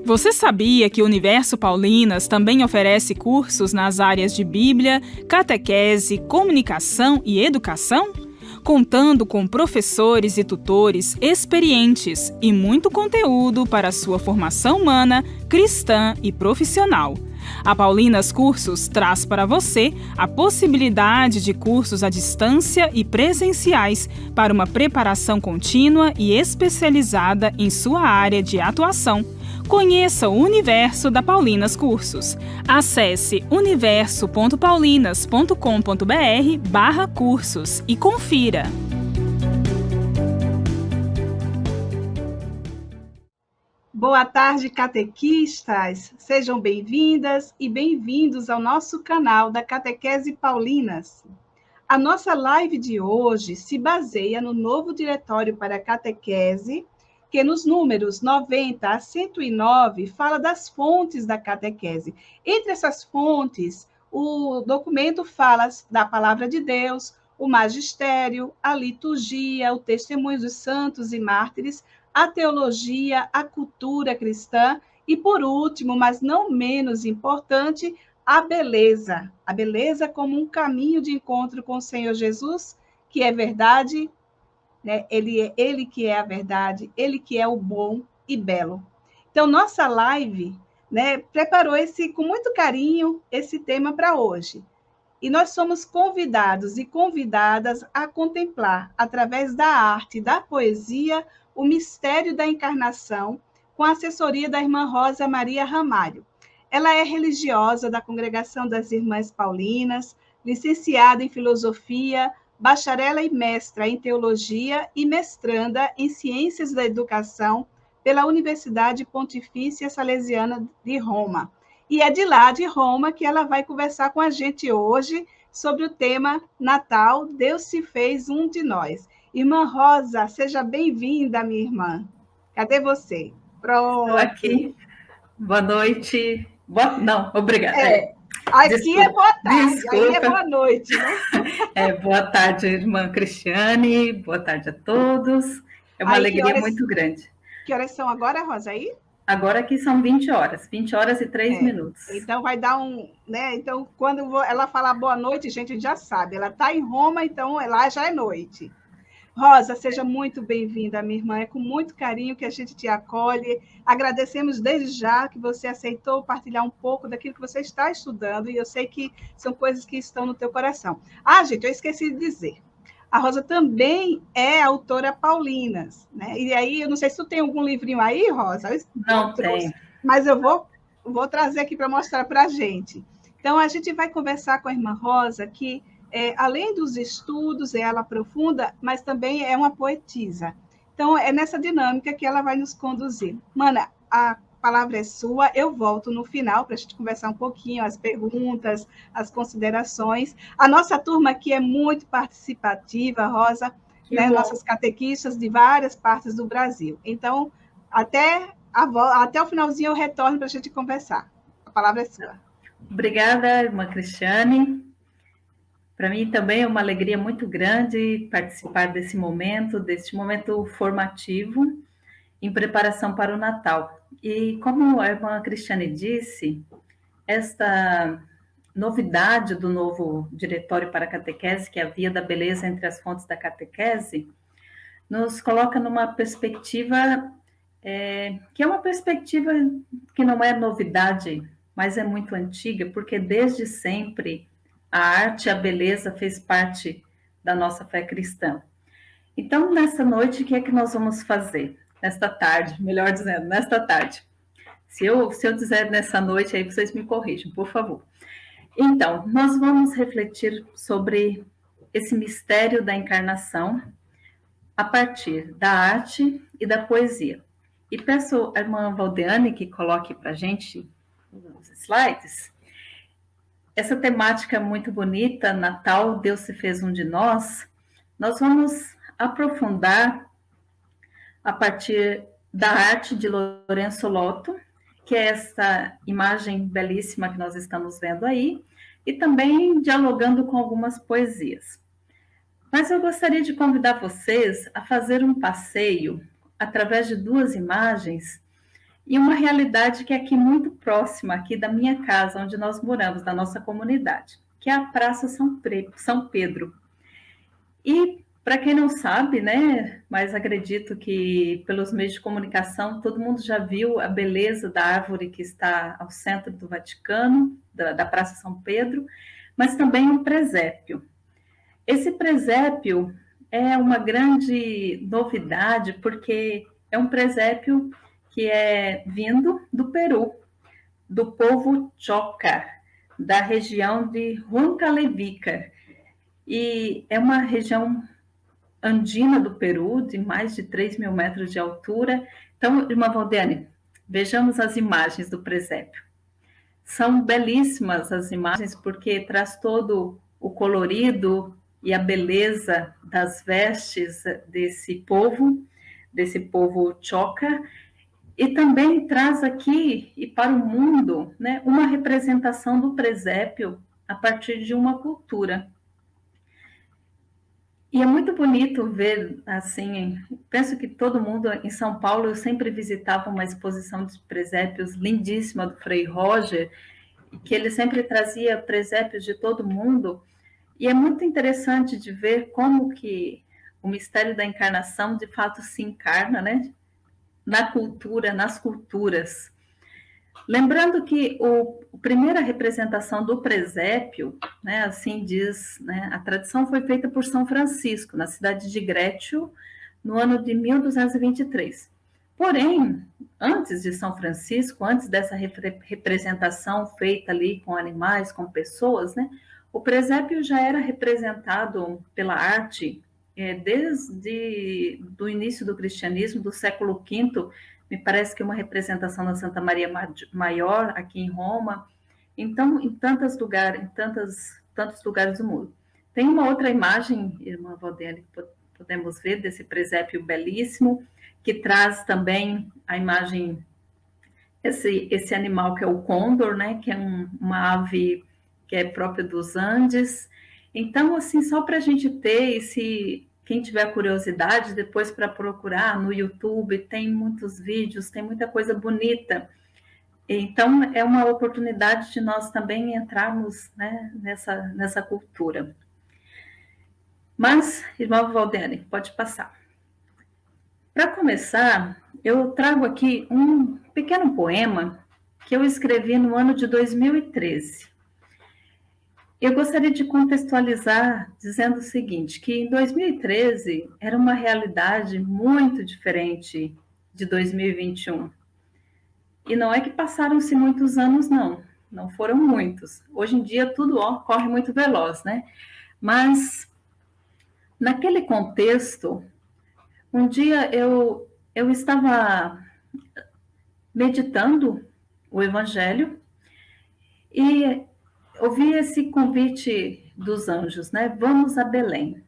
Você sabia que o Universo Paulinas também oferece cursos nas áreas de Bíblia, catequese, comunicação e educação? Contando com professores e tutores experientes e muito conteúdo para sua formação humana, cristã e profissional. A Paulinas Cursos traz para você a possibilidade de cursos à distância e presenciais para uma preparação contínua e especializada em sua área de atuação. Conheça o universo da Paulinas Cursos. Acesse universo.paulinas.com.br/cursos e confira. Boa tarde, catequistas! Sejam bem-vindas e bem-vindos ao nosso canal da Catequese Paulinas. A nossa live de hoje se baseia no novo Diretório para a Catequese, que nos números 90 a 109 fala das fontes da catequese. Entre essas fontes, o documento fala da palavra de Deus, o magistério, a liturgia, o testemunho dos santos e mártires, a teologia, a cultura cristã e, por último, mas não menos importante, a beleza. A beleza como um caminho de encontro com o Senhor Jesus, que é verdade, né? Ele que é a verdade, ele que é o bom e belo. Então, nossa live, né, preparou com muito carinho esse tema para hoje. E nós somos convidados e convidadas a contemplar, através da arte, da poesia, o mistério da encarnação, com a assessoria da irmã Rosa Maria Ramalho. Ela é religiosa da Congregação das Irmãs Paulinas, licenciada em filosofia, bacharela e mestra em teologia e mestranda em ciências da educação pela Universidade Pontifícia Salesiana de Roma. E é de lá, de Roma, que ela vai conversar com a gente hoje sobre o tema Natal, Deus se fez um de nós. Irmã Rosa, seja bem-vinda, minha irmã. Cadê você? Pronto. Estou aqui. Boa noite. Não, obrigada. Aqui Desculpa, é boa tarde, desculpa. Aí é boa noite, né? Boa tarde, irmã Cristiane, boa tarde a todos. É uma alegria muito grande. Que horas são agora, Rosa, aí? Agora aqui são 20 horas e 3 minutos. Então vai dar né? Então, quando ela falar boa noite, gente, a gente já sabe. Ela está em Roma, então lá já é noite. Rosa, seja muito bem-vinda, minha irmã. É com muito carinho que a gente te acolhe. Agradecemos desde já que você aceitou partilhar um pouco daquilo que você está estudando, e eu sei que são coisas que estão no teu coração. Gente, eu esqueci de dizer. A Rosa também é autora Paulinas, né? E aí, eu não sei se tu tem algum livrinho aí, Rosa. Não tenho. Mas eu vou trazer aqui para mostrar para a gente. Então, a gente vai conversar com a irmã Rosa, que além dos estudos, ela aprofunda, mas também é uma poetisa. Então, é nessa dinâmica que ela vai nos conduzir. Mana, a palavra é sua, eu volto no final para a gente conversar um pouquinho, as perguntas, as considerações. A nossa turma aqui é muito participativa, Rosa, né? Nossas catequistas de várias partes do Brasil. Então, até o finalzinho eu retorno para a gente conversar. A palavra é sua. Obrigada, irmã Cristiane. Para mim também é uma alegria muito grande participar deste momento formativo em preparação para o Natal. E como a irmã Cristiane disse, esta novidade do novo Diretório para a Catequese, que é a Via da Beleza entre as Fontes da Catequese, nos coloca numa perspectiva que é uma perspectiva que não é novidade, mas é muito antiga, porque desde sempre a arte e a beleza fez parte da nossa fé cristã. Então, nessa noite, o que é que nós vamos fazer? Nesta tarde, melhor dizendo, nesta tarde. Se eu dizer nessa noite, aí vocês me corrijam, por favor. Então, nós vamos refletir sobre esse mistério da encarnação a partir da arte e da poesia. E peço à irmã Valdeane que coloque para a gente os slides. Essa temática é muito bonita, Natal, Deus se fez um de nós. Nós vamos aprofundar a partir da arte de Lourenço Lotto, que é essa imagem belíssima que nós estamos vendo aí, e também dialogando com algumas poesias. Mas eu gostaria de convidar vocês a fazer um passeio através de duas imagens e uma realidade que é aqui muito próxima, aqui da minha casa, onde nós moramos, da nossa comunidade, que é a Praça São Pedro. E, para quem não sabe, né, mas acredito que pelos meios de comunicação, todo mundo já viu a beleza da árvore que está ao centro do Vaticano, da Praça São Pedro, mas também um presépio. Esse presépio é uma grande novidade, porque é um presépio que é vindo do Peru, do povo Choca, da região de Huancavelica. E é uma região andina do Peru, de mais de 3.000 metros de altura. Então, irmã Valdiane, vejamos as imagens do presépio. São belíssimas as imagens, porque traz todo o colorido e a beleza das vestes desse povo Choca, e também traz aqui e para o mundo, né, uma representação do presépio a partir de uma cultura. E é muito bonito ver, assim, penso que todo mundo em São Paulo, eu sempre visitava uma exposição de presépios lindíssima do Frei Roger, que ele sempre trazia presépios de todo mundo, e é muito interessante de ver como que o mistério da encarnação de fato se encarna, né, na cultura, nas culturas. Lembrando que a primeira representação do presépio, né, assim diz, né, a tradição foi feita por São Francisco, na cidade de Grécio, no ano de 1223. Porém, antes de São Francisco, antes dessa representação feita ali com animais, com pessoas, né, o presépio já era representado pela arte desde o início do cristianismo, do século V. Me parece que uma representação da Santa Maria Maior, aqui em Roma. Então, em tantos lugares do mundo. Tem uma outra imagem, irmã Valdiane, que podemos ver desse presépio belíssimo, que traz também a imagem, esse animal que é o côndor, né, que é uma ave que é própria dos Andes. Então, assim, só para a gente ter quem tiver curiosidade, depois para procurar no YouTube, tem muitos vídeos, tem muita coisa bonita. Então, é uma oportunidade de nós também entrarmos, né, nessa cultura. Mas, irmã Valdiane, pode passar. Para começar, eu trago aqui um pequeno poema que eu escrevi no ano de 2013. Eu gostaria de contextualizar dizendo o seguinte, que em 2013 era uma realidade muito diferente de 2021. E não é que passaram-se muitos anos, não foram muitos. Hoje em dia tudo corre muito veloz, né? Mas, naquele contexto, um dia eu estava meditando o Evangelho e ouvi esse convite dos anjos, né? Vamos a Belém.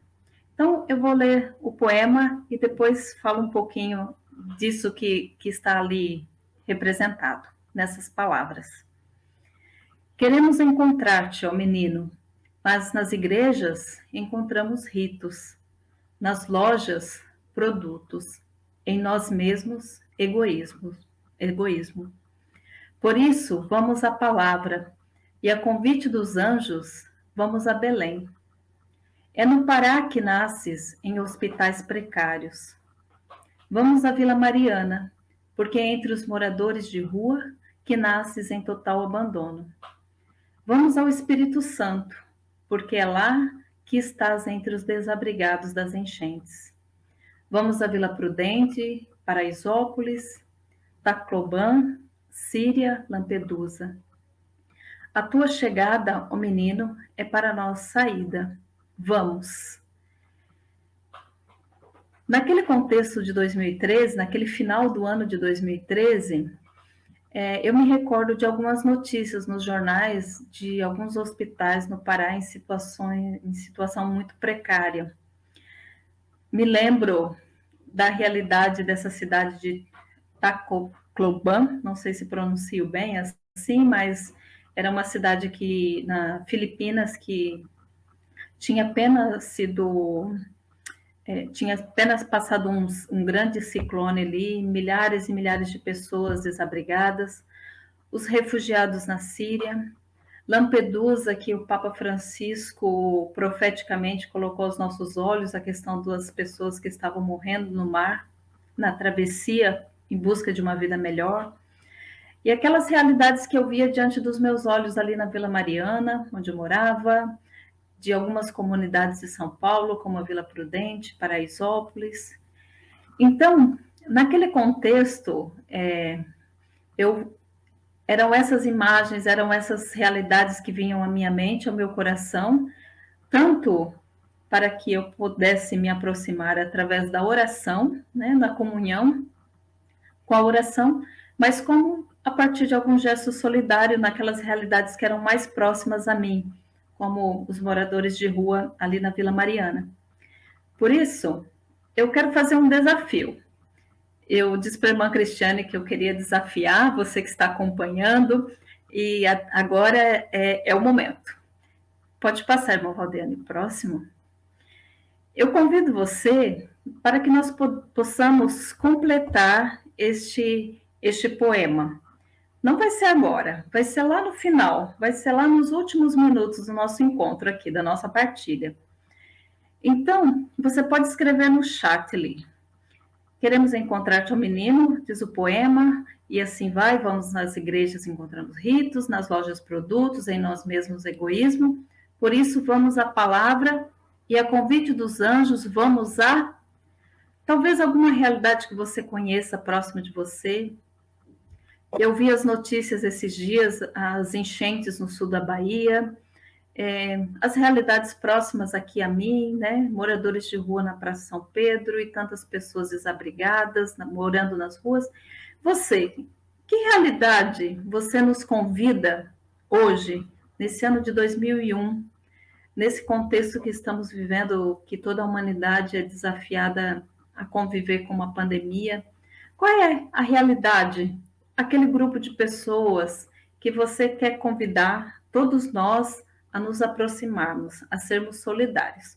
Então, eu vou ler o poema e depois falo um pouquinho disso que está ali representado, nessas palavras. Queremos encontrar-te, ó menino, mas nas igrejas encontramos ritos, nas lojas, produtos, em nós mesmos, egoísmo. Por isso, vamos à palavra, e a convite dos anjos, vamos a Belém. É no Pará que nasces, em hospitais precários. Vamos à Vila Mariana, porque é entre os moradores de rua que nasces em total abandono. Vamos ao Espírito Santo, porque é lá que estás entre os desabrigados das enchentes. Vamos à Vila Prudente, Paraisópolis, Tacloban, Síria, Lampedusa. A tua chegada, ó menino, é para nós saída. Vamos. Naquele contexto de 2013, naquele final do ano de 2013, eu me recordo de algumas notícias nos jornais de alguns hospitais no Pará em situação muito precária. Me lembro da realidade dessa cidade de Tacloban, não sei se pronuncio bem assim, mas era uma cidade na Filipinas que tinha apenas sido tinha apenas passado um grande ciclone ali, milhares e milhares de pessoas desabrigadas, os refugiados na Síria, Lampedusa, que o Papa Francisco profeticamente colocou aos nossos olhos a questão das pessoas que estavam morrendo no mar, na travessia em busca de uma vida melhor. E aquelas realidades que eu via diante dos meus olhos ali na Vila Mariana, onde eu morava, de algumas comunidades de São Paulo, como a Vila Prudente, Paraisópolis. Então, naquele contexto, eram essas imagens, eram essas realidades que vinham à minha mente, ao meu coração, tanto para que eu pudesse me aproximar através da oração, né, na comunhão com a oração, mas como a partir de algum gesto solidário naquelas realidades que eram mais próximas a mim, como os moradores de rua ali na Vila Mariana. Por isso, eu quero fazer um desafio. Eu disse para a irmã Cristiane que eu queria desafiar você que está acompanhando, e agora é o momento. Pode passar, irmã Valdeane, próximo. Eu convido você para que nós possamos completar este poema. Não vai ser agora, vai ser lá no final, vai ser lá nos últimos minutos do nosso encontro aqui, da nossa partilha. Então, você pode escrever no chat ali. Queremos encontrar-te, ó menino, diz o poema, e assim vai, vamos nas igrejas encontrando ritos, nas lojas produtos, em nós mesmos egoísmo. Por isso, vamos à palavra, e a convite dos anjos, vamos a talvez alguma realidade que você conheça próxima de você. Eu vi as notícias esses dias, as enchentes no sul da Bahia, as realidades próximas aqui a mim, né? Moradores de rua na Praça São Pedro e tantas pessoas desabrigadas, morando nas ruas. Você, que realidade você nos convida hoje, nesse ano de 2001, nesse contexto que estamos vivendo, que toda a humanidade é desafiada a conviver com uma pandemia? Qual é a realidade, aquele grupo de pessoas que você quer convidar, todos nós, a nos aproximarmos, a sermos solidários?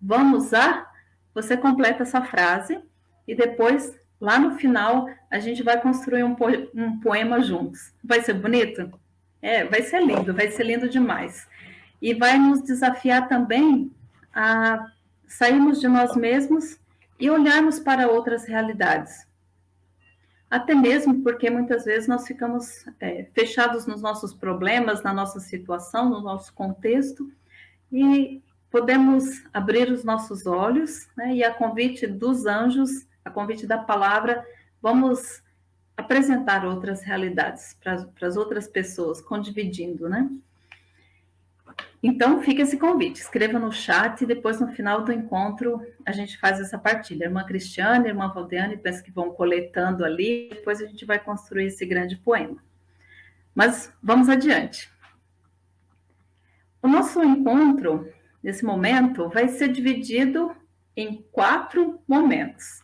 Vamos a... Você completa essa frase e depois, lá no final, a gente vai construir um poema juntos. Vai ser bonito? Vai ser lindo demais. E vai nos desafiar também a sairmos de nós mesmos e olharmos para outras realidades. Até mesmo porque muitas vezes nós ficamos fechados nos nossos problemas, na nossa situação, no nosso contexto, e podemos abrir os nossos olhos, né, e a convite dos anjos, a convite da palavra, vamos apresentar outras realidades para as outras pessoas, condividindo, né? Então, fica esse convite, escreva no chat e depois, no final do encontro, a gente faz essa partilha. Irmã Cristiane, irmã Valdeane, penso que vão coletando ali, depois a gente vai construir esse grande poema. Mas vamos adiante. O nosso encontro, nesse momento, vai ser dividido em 4 momentos.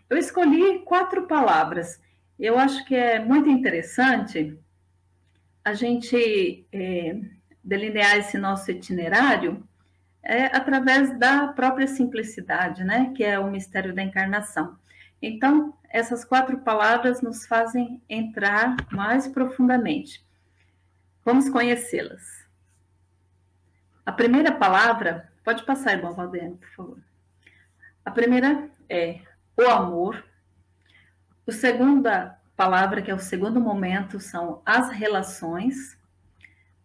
Eu escolhi 4 palavras. Eu acho que é muito interessante a gente delinear esse nosso itinerário através da própria simplicidade, né? Que é o mistério da encarnação. Então, essas 4 palavras nos fazem entrar mais profundamente. Vamos conhecê-las. A primeira palavra, pode passar, irmão Valdeane, por favor. A primeira é o amor. A segunda palavra, que é o segundo momento, são as relações.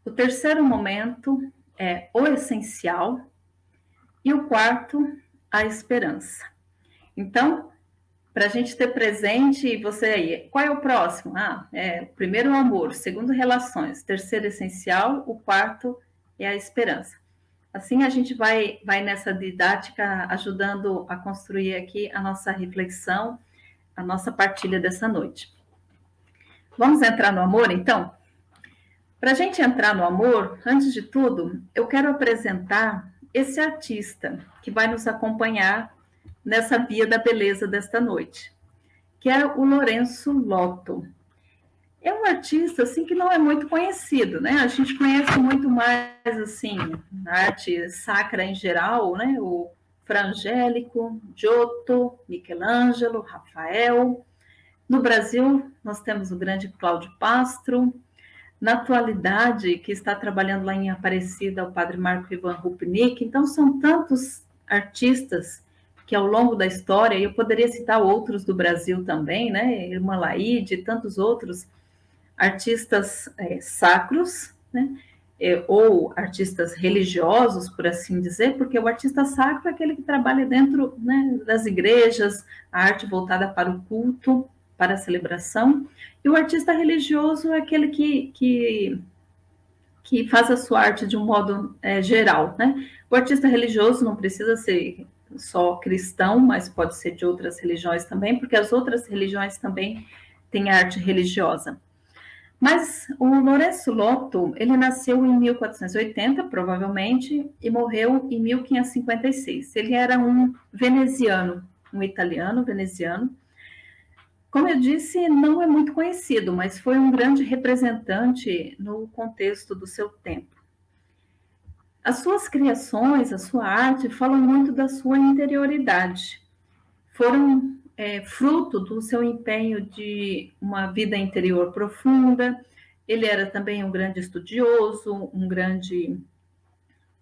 O terceiro momento é o essencial. E o quarto, a esperança. Então, para a gente ter presente, e você aí, qual é o próximo? O primeiro o amor, o segundo relações, o terceiro essencial, o quarto é a esperança. Assim a gente vai nessa didática ajudando a construir aqui a nossa reflexão, a nossa partilha dessa noite. Vamos entrar no amor, então? Para a gente entrar no amor, antes de tudo, eu quero apresentar esse artista que vai nos acompanhar nessa via da beleza desta noite, que é o Lourenço Lotto. É um artista assim que não é muito conhecido, né? A gente conhece muito mais assim na arte sacra em geral, né? O Fra Angélico, Giotto, Michelangelo, Rafael. No Brasil, nós temos o grande Cláudio Pastro. Na atualidade, que está trabalhando lá em Aparecida, o padre Marco Ivan Rupnik. Então, são tantos artistas que ao longo da história, e eu poderia citar outros do Brasil também, né? Irmã Laíde, tantos outros artistas sacros, né? Ou artistas religiosos, por assim dizer, porque o artista sacro é aquele que trabalha dentro, né, das igrejas, a arte voltada para o culto, para a celebração, e o artista religioso é aquele que faz a sua arte de um modo geral, né? O artista religioso não precisa ser só cristão, mas pode ser de outras religiões também, porque as outras religiões também têm arte religiosa. Mas o Lourenço Lotto, ele nasceu em 1480, provavelmente, e morreu em 1556. Ele era um veneziano, um italiano veneziano. Como eu disse, não é muito conhecido, mas foi um grande representante no contexto do seu tempo. As suas criações, a sua arte, falam muito da sua interioridade. Foram fruto do seu empenho de uma vida interior profunda. Ele era também um grande estudioso, um grande,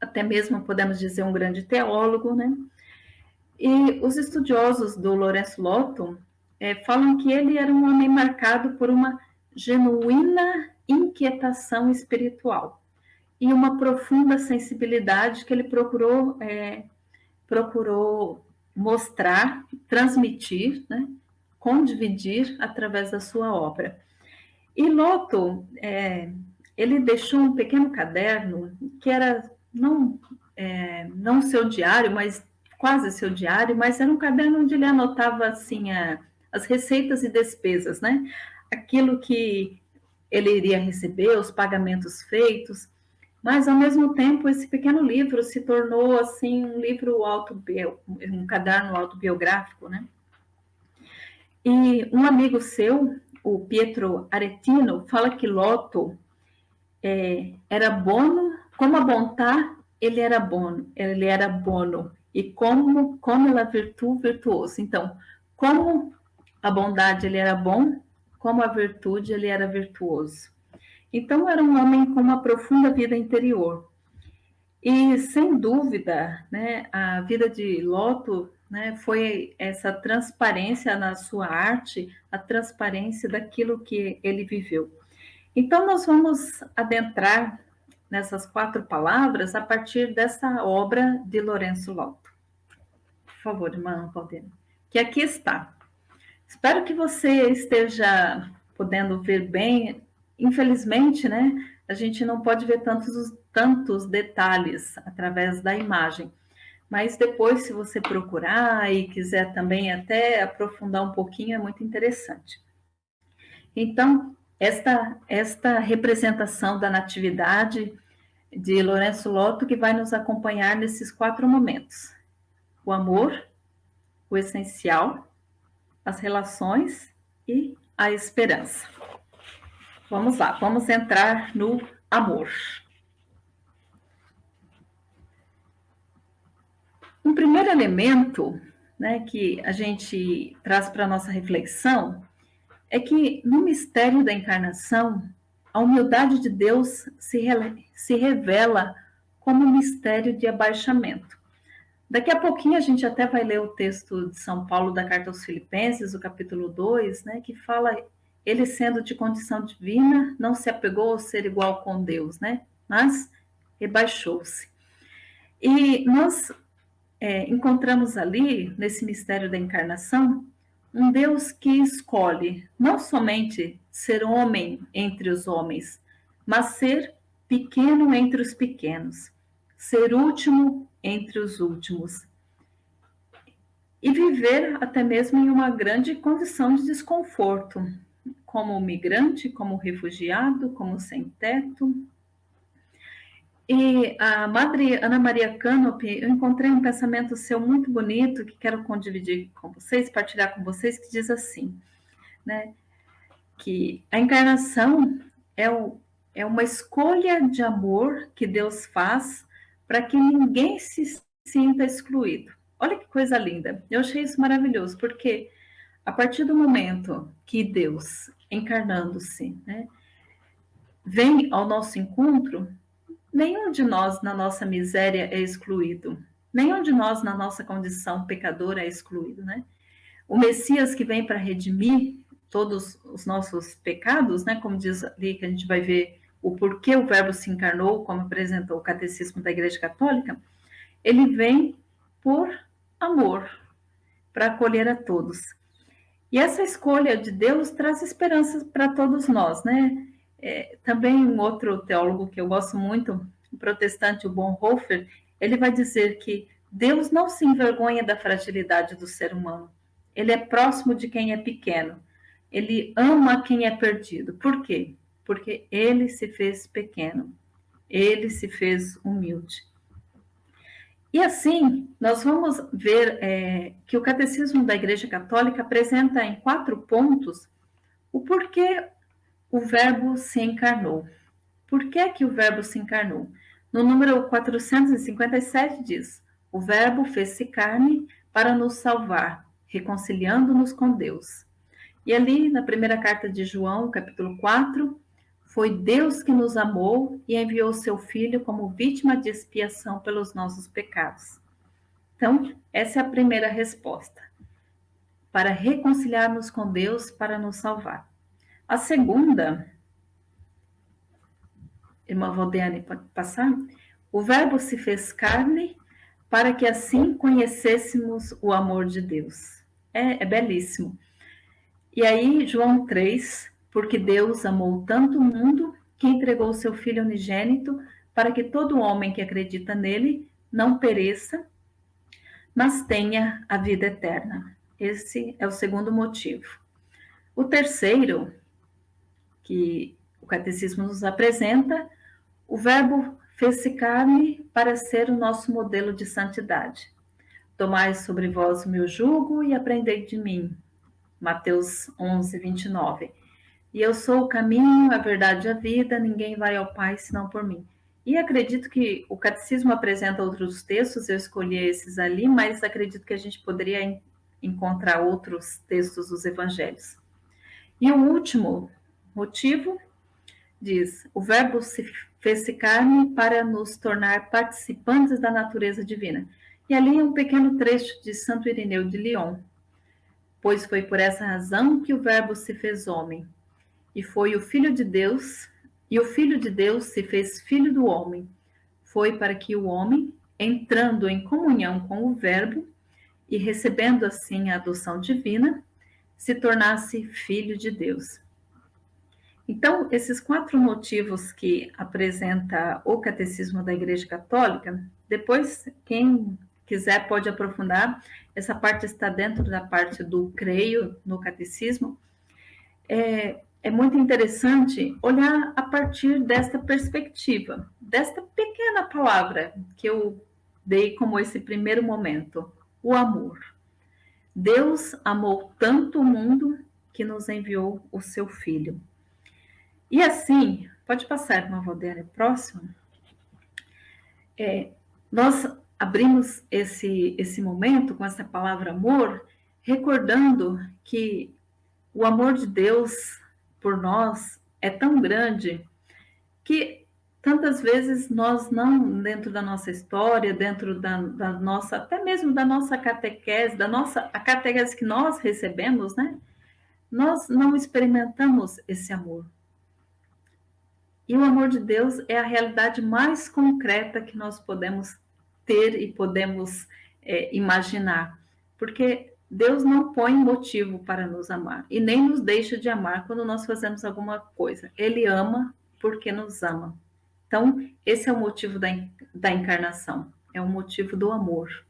até mesmo podemos dizer, um grande teólogo, né? E os estudiosos do Lourenço Lotto falam que ele era um homem marcado por uma genuína inquietação espiritual e uma profunda sensibilidade que ele procurou mostrar, transmitir, né, condividir através da sua obra. E Lotto, ele deixou um pequeno caderno que era não seu diário, mas quase seu diário, mas era um caderno onde ele anotava assim as receitas e despesas, né? Aquilo que ele iria receber, os pagamentos feitos. Mas, ao mesmo tempo, esse pequeno livro se tornou, assim, um livro um caderno autobiográfico, né? E um amigo seu, o Pietro Aretino, fala que Lotto era bono, como a bontà, ele era bono, e como a virtu, virtuoso. Então, como a bondade, ele era bom, como a virtude, ele era virtuoso. Então, era um homem com uma profunda vida interior. E, sem dúvida, né, a vida de Lotto, né, foi essa transparência na sua arte, a transparência daquilo que ele viveu. Então, nós vamos adentrar nessas 4 palavras a partir dessa obra de Lourenço Lotto. Por favor, irmã Claudina, que aqui está. Espero que você esteja podendo ver bem. Infelizmente, né, a gente não pode ver tantos detalhes através da imagem, mas depois, se você procurar e quiser também até aprofundar um pouquinho, é muito interessante. Então, esta representação da Natividade de Lourenço Lotto que vai nos acompanhar nesses 4 momentos: o amor, o essencial, as relações e a esperança. Vamos lá, vamos entrar no amor. Um primeiro elemento, né, que a gente traz para a nossa reflexão é que no mistério da encarnação, a humildade de Deus se revela como um mistério de abaixamento. Daqui a pouquinho a gente até vai ler o texto de São Paulo da Carta aos Filipenses, o capítulo 2, né, que fala: ele sendo de condição divina, não se apegou ao ser igual com Deus, né, mas rebaixou-se. E nós encontramos ali, nesse mistério da encarnação, um Deus que escolhe não somente ser homem entre os homens, mas ser pequeno entre os pequenos, ser último entre os últimos, e viver até mesmo em uma grande condição de desconforto, como migrante, como refugiado, como sem teto. E a Madre Ana Maria Canopy, eu encontrei um pensamento seu muito bonito que quero dividir com vocês, partilhar com vocês, que diz assim, né, que a encarnação é uma escolha de amor que Deus faz para que ninguém se sinta excluído. Olha que coisa linda. Eu achei isso maravilhoso, porque a partir do momento que Deus, encarnando-se, né, vem ao nosso encontro, nenhum de nós na nossa miséria é excluído. Nenhum de nós na nossa condição pecadora é excluído, né? O Messias que vem para redimir todos os nossos pecados, né? Como diz ali que a gente vai ver o porquê o Verbo se encarnou, como apresentou o Catecismo da Igreja Católica, ele vem por amor, para acolher a todos. E essa escolha de Deus traz esperança para todos nós, né? Também um outro teólogo que eu gosto muito, o protestante, o Bonhoeffer, ele vai dizer que Deus não se envergonha da fragilidade do ser humano. Ele é próximo de quem é pequeno. Ele ama quem é perdido. Por quê? Porque ele se fez pequeno. Ele se fez humilde. E assim, nós vamos ver que o Catecismo da Igreja Católica apresenta em 4 pontos o porquê o Verbo se encarnou. Por que que o Verbo se encarnou? No número 457 diz: o Verbo fez-se carne para nos salvar, reconciliando-nos com Deus. E ali, na primeira carta de João, capítulo 4, foi Deus que nos amou e enviou seu Filho como vítima de expiação pelos nossos pecados. Então, essa é a primeira resposta, para reconciliarmos com Deus, para nos salvar. A segunda, irmã Valdeane, pode passar? O Verbo se fez carne para que assim conhecêssemos o amor de Deus. É belíssimo. E aí, João 3, porque Deus amou tanto o mundo que entregou o seu Filho unigênito para que todo homem que acredita nele não pereça, mas tenha a vida eterna. Esse é o segundo motivo. O terceiro, que o Catecismo nos apresenta, o Verbo fez-se carne para ser o nosso modelo de santidade. Tomai sobre vós o meu jugo e aprendei de mim. Mateus 11, 29. E eu sou o caminho, a verdade e a vida, ninguém vai ao Pai senão por mim. E acredito que o Catecismo apresenta outros textos, eu escolhi esses ali, mas acredito que a gente poderia encontrar outros textos dos Evangelhos. E o último motivo diz: o Verbo se fez-se carne para nos tornar participantes da natureza divina. E ali é um pequeno trecho de Santo Irineu de Lyon. Pois foi por essa razão que o Verbo se fez homem, e foi o Filho de Deus, e o Filho de Deus se fez filho do homem. Foi para que o homem, entrando em comunhão com o Verbo e recebendo assim a adoção divina, se tornasse filho de Deus. Então, esses 4 motivos que apresenta o Catecismo da Igreja Católica, depois, quem quiser pode aprofundar, essa parte está dentro da parte do creio no Catecismo. É muito interessante olhar a partir desta perspectiva, desta pequena palavra que eu dei como esse primeiro momento, o amor. Deus amou tanto o mundo que nos enviou o seu Filho. E assim, pode passar, irmã Valdeane, próximo. Nós abrimos esse momento com essa palavra amor, recordando que o amor de Deus por nós é tão grande que tantas vezes nós não, dentro da nossa história, dentro da nossa, até mesmo da nossa catequese, a catequese que nós recebemos, né? Nós não experimentamos esse amor. E o amor de Deus é a realidade mais concreta que nós podemos ter e podemos imaginar. Porque Deus não põe motivo para nos amar e nem nos deixa de amar quando nós fazemos alguma coisa. Ele ama porque nos ama. Então, esse é o motivo da encarnação, é o motivo do amor.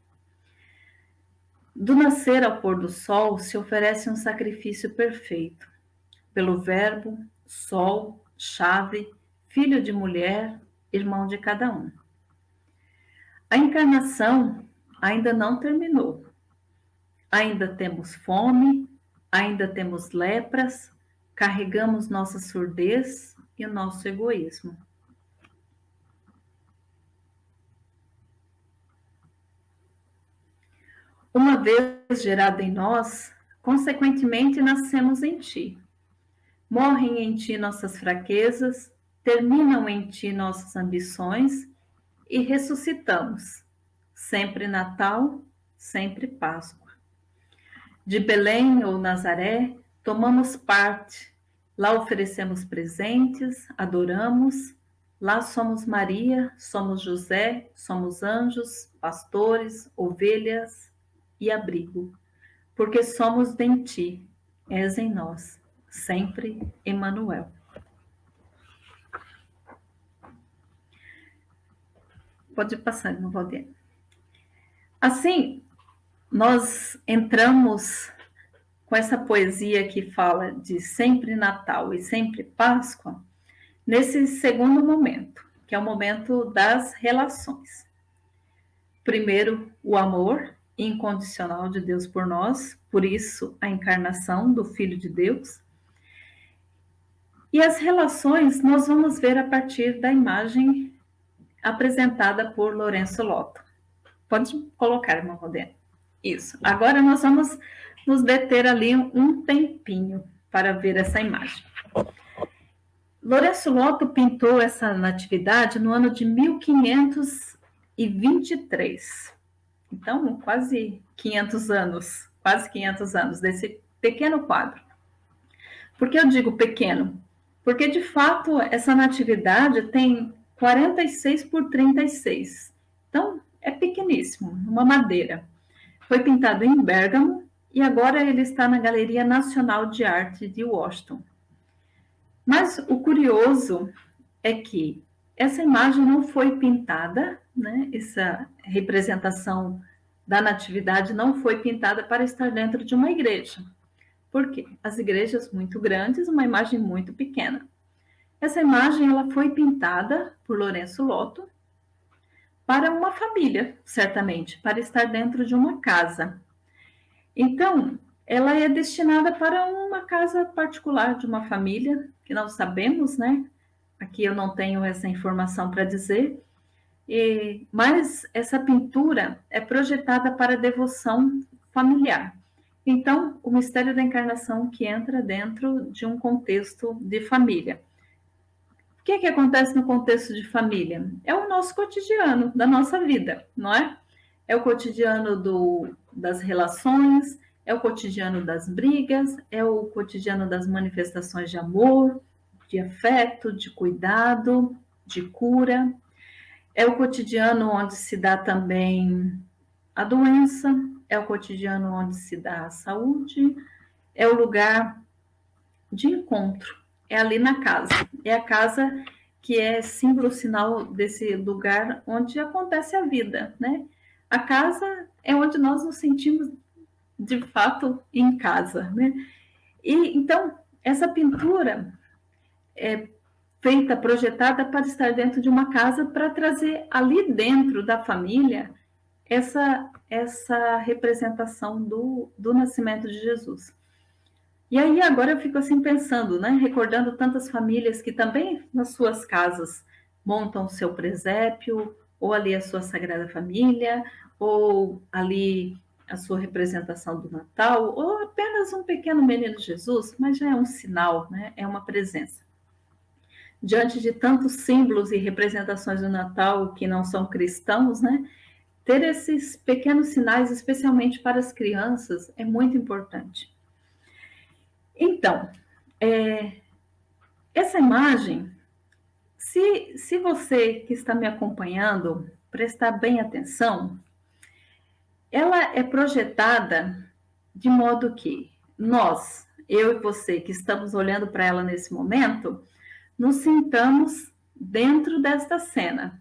Do nascer ao pôr do sol se oferece um sacrifício perfeito. Pelo Verbo, Sol, chave, filho de mulher, irmão de cada um. A encarnação ainda não terminou. Ainda temos fome, ainda temos lepras, carregamos nossa surdez e o nosso egoísmo. Uma vez gerado em nós, consequentemente nascemos em ti. Morrem em ti nossas fraquezas, terminam em ti nossas ambições e ressuscitamos. Sempre Natal, sempre Páscoa. De Belém ou Nazaré, tomamos parte. Lá oferecemos presentes, adoramos. Lá somos Maria, somos José, somos anjos, pastores, ovelhas e abrigo. Porque somos em ti, és em nós, sempre Emanuel. Pode passar, não Valdir. Assim, nós entramos com essa poesia que fala de sempre Natal e sempre Páscoa, nesse segundo momento, que é o momento das relações. Primeiro, o amor incondicional de Deus por nós, por isso a encarnação do Filho de Deus. E as relações nós vamos ver a partir da imagem apresentada por Lourenço Lotto. Pode colocar, irmã Rodena. Isso. Agora nós vamos nos deter ali um tempinho para ver essa imagem. Lourenço Lotto pintou essa natividade no ano de 1523. Então, quase 500 anos desse pequeno quadro. Por que eu digo pequeno? Porque, de fato, essa natividade tem 46 por 36. Então, é pequeníssimo, uma madeira. Foi pintado em Bérgamo e agora ele está na Galeria Nacional de Arte de Washington. Mas o curioso é que essa imagem não foi pintada, né? Essa representação da natividade não foi pintada para estar dentro de uma igreja. Por quê? As igrejas muito grandes, uma imagem muito pequena. Essa imagem ela foi pintada por Lourenço Lotto para uma família, certamente, para estar dentro de uma casa. Então, ela é destinada para uma casa particular de uma família, que nós sabemos, né? Aqui eu não tenho essa informação para dizer, mas essa pintura é projetada para devoção familiar. Então, o mistério da encarnação que entra dentro de um contexto de família. O que acontece no contexto de família? É o nosso cotidiano, da nossa vida, não é? É o cotidiano das relações, é o cotidiano das brigas, é o cotidiano das manifestações de amor, de afeto, de cuidado, de cura. É o cotidiano onde se dá também a doença, é o cotidiano onde se dá a saúde, é o lugar de encontro, é ali na casa. É a casa que é símbolo, sinal desse lugar onde acontece a vida, né? A casa é onde nós nos sentimos, de fato, em casa, né? E, então, essa pintura é feita, projetada para estar dentro de uma casa, para trazer ali dentro da família essa representação do nascimento de Jesus. E aí agora eu fico assim pensando, né, recordando tantas famílias que também nas suas casas montam o seu presépio, ou ali a sua Sagrada Família, ou ali a sua representação do Natal, ou apenas um pequeno menino Jesus, mas já é um sinal, né, é uma presença. Diante de tantos símbolos e representações do Natal que não são cristãos, né, ter esses pequenos sinais, especialmente para as crianças, é muito importante. Então, essa imagem, se você que está me acompanhando prestar bem atenção, ela é projetada de modo que nós, eu e você, que estamos olhando para ela nesse momento, nos sintamos dentro desta cena.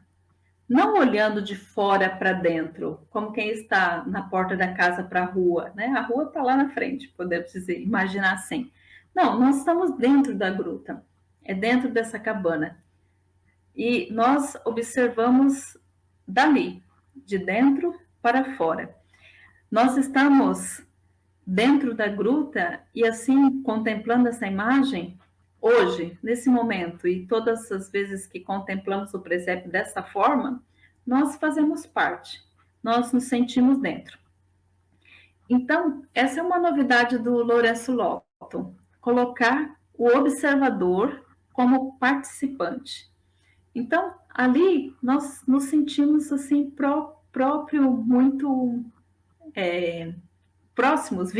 Não olhando de fora para dentro, como quem está na porta da casa para a rua, né? A rua está lá na frente, podemos dizer, imaginar assim. Não, nós estamos dentro da gruta, é dentro dessa cabana. E nós observamos dali, de dentro para fora. Nós estamos dentro da gruta e assim, contemplando essa imagem, hoje, nesse momento, e todas as vezes que contemplamos o presépio dessa forma, nós fazemos parte, nós nos sentimos dentro. Então, essa é uma novidade do Lourenço Lotto, colocar o observador como participante. Então, ali nós nos sentimos assim próprio muito próximos,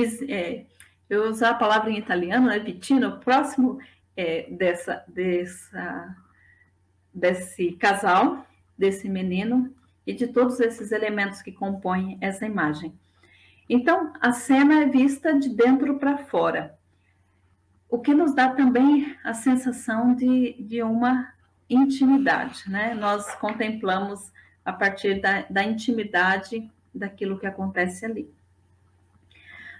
eu usar a palavra em italiano, né, vicino, próximo desse casal, desse menino e de todos esses elementos que compõem essa imagem. Então, a cena é vista de dentro para fora, o que nos dá também a sensação de uma intimidade, né? Nós contemplamos a partir da intimidade daquilo que acontece ali.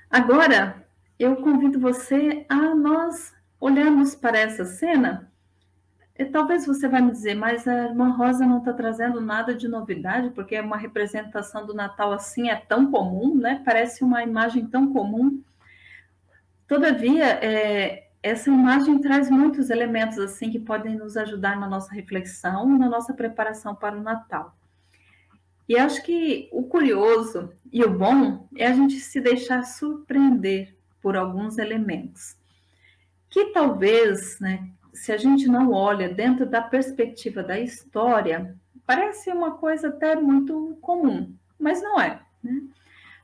Agora, eu convido você a nós olharmos para essa cena. E talvez você vai me dizer, mas a irmã Rosa não está trazendo nada de novidade, porque é uma representação do Natal assim, é tão comum, né? Parece uma imagem tão comum. Todavia, essa imagem traz muitos elementos assim que podem nos ajudar na nossa reflexão, na nossa preparação para o Natal. E acho que o curioso e o bom é a gente se deixar surpreender por alguns elementos, que talvez, né, se a gente não olha dentro da perspectiva da história, parece uma coisa até muito comum, mas não é, né?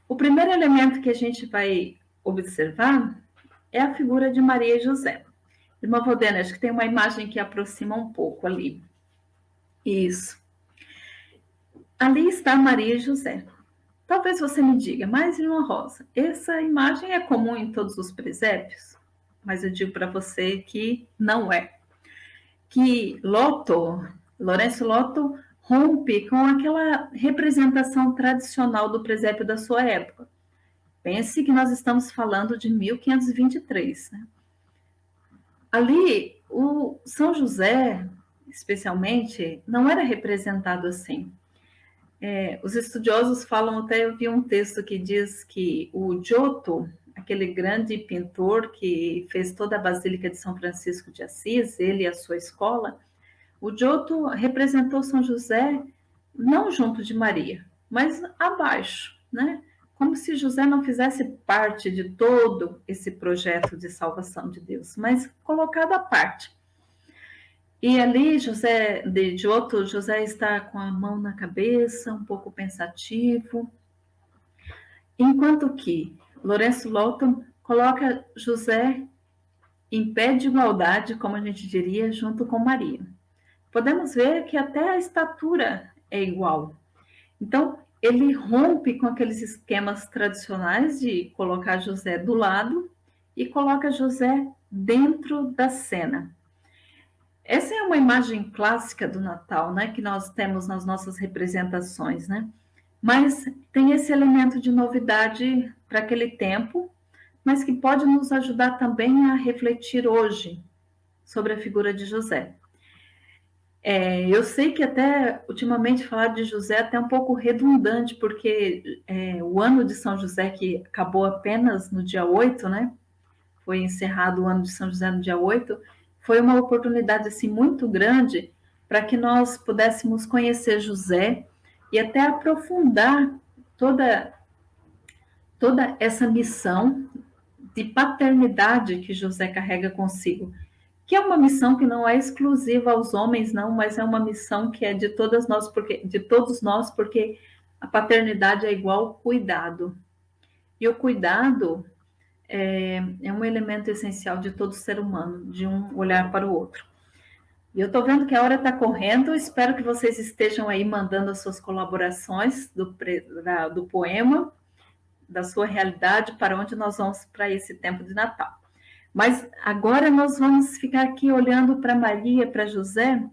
O primeiro elemento que a gente vai observar é a figura de Maria e José. Irmã Valdena, acho que tem uma imagem que aproxima um pouco ali. Isso. Ali está Maria e José. Talvez você me diga, mas irmã Rosa, essa imagem é comum em todos os presépios? Mas eu digo para você que não é. Que Lourenço Lotto rompe com aquela representação tradicional do presépio da sua época. Pense que nós estamos falando de 1523, né? Ali, o São José, especialmente, não era representado assim. Os estudiosos falam, até eu vi um texto que diz que o Giotto, aquele grande pintor que fez toda a Basílica de São Francisco de Assis, ele e a sua escola, o Giotto representou São José não junto de Maria, mas abaixo, né? Como se José não fizesse parte de todo esse projeto de salvação de Deus, mas colocado à parte. E ali, José está com a mão na cabeça, um pouco pensativo, enquanto que Lourenço Lotto coloca José em pé de igualdade, como a gente diria, junto com Maria. Podemos ver que até a estatura é igual. Então, ele rompe com aqueles esquemas tradicionais de colocar José do lado e coloca José dentro da cena. Essa é uma imagem clássica do Natal, né, que nós temos nas nossas representações, né? Mas tem esse elemento de novidade para aquele tempo, mas que pode nos ajudar também a refletir hoje sobre a figura de José. Eu sei que até ultimamente falar de José é até um pouco redundante, porque o ano de São José, que acabou apenas no dia 8, né? Foi encerrado o ano de São José no dia 8, foi uma oportunidade assim, muito grande para que nós pudéssemos conhecer José e até aprofundar toda essa missão de paternidade que José carrega consigo, que é uma missão que não é exclusiva aos homens, não, mas é uma missão que é de todos nós, porque a paternidade é igual cuidado. E o cuidado é um elemento essencial de todo ser humano, de um olhar para o outro. E eu estou vendo que a hora está correndo, espero que vocês estejam aí mandando as suas colaborações do poema, da sua realidade, para onde nós vamos para esse tempo de Natal. Mas agora nós vamos ficar aqui olhando para Maria, para José,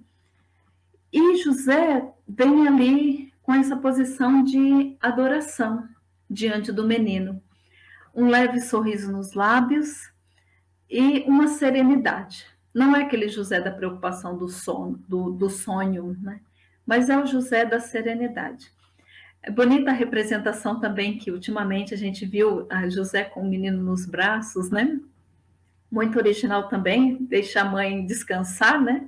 e José vem ali com essa posição de adoração diante do menino. Um leve sorriso nos lábios e uma serenidade. Não é aquele José da preocupação do sonho, né? Mas é o José da serenidade. É bonita a representação também que ultimamente a gente viu a José com o menino nos braços, né? Muito original também, deixa a mãe descansar, né?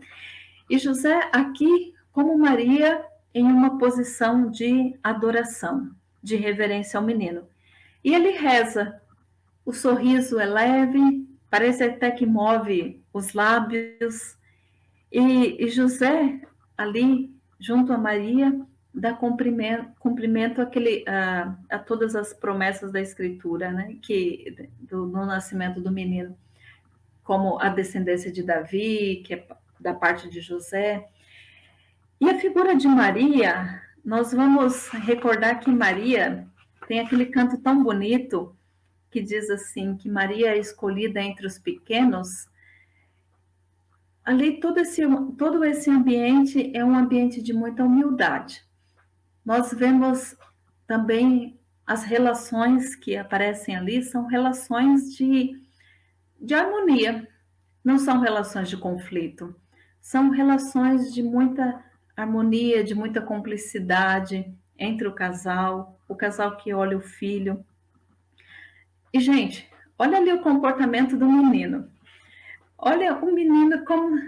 E José aqui, como Maria, em uma posição de adoração, de reverência ao menino. E ele reza. O sorriso é leve, parece até que move os lábios. E José, ali, junto a Maria, dá cumprimento a todas as promessas da Escritura, né? No nascimento do menino, como a descendência de Davi, que é da parte de José. E a figura de Maria, nós vamos recordar que Maria tem aquele canto tão bonito que diz assim, que Maria é escolhida entre os pequenos. Ali todo esse ambiente é um ambiente de muita humildade. Nós vemos também as relações que aparecem ali, são relações de harmonia, não são relações de conflito, são relações de muita harmonia, de muita cumplicidade entre o casal que olha o filho. E, gente, olha ali o comportamento do menino. Olha o menino como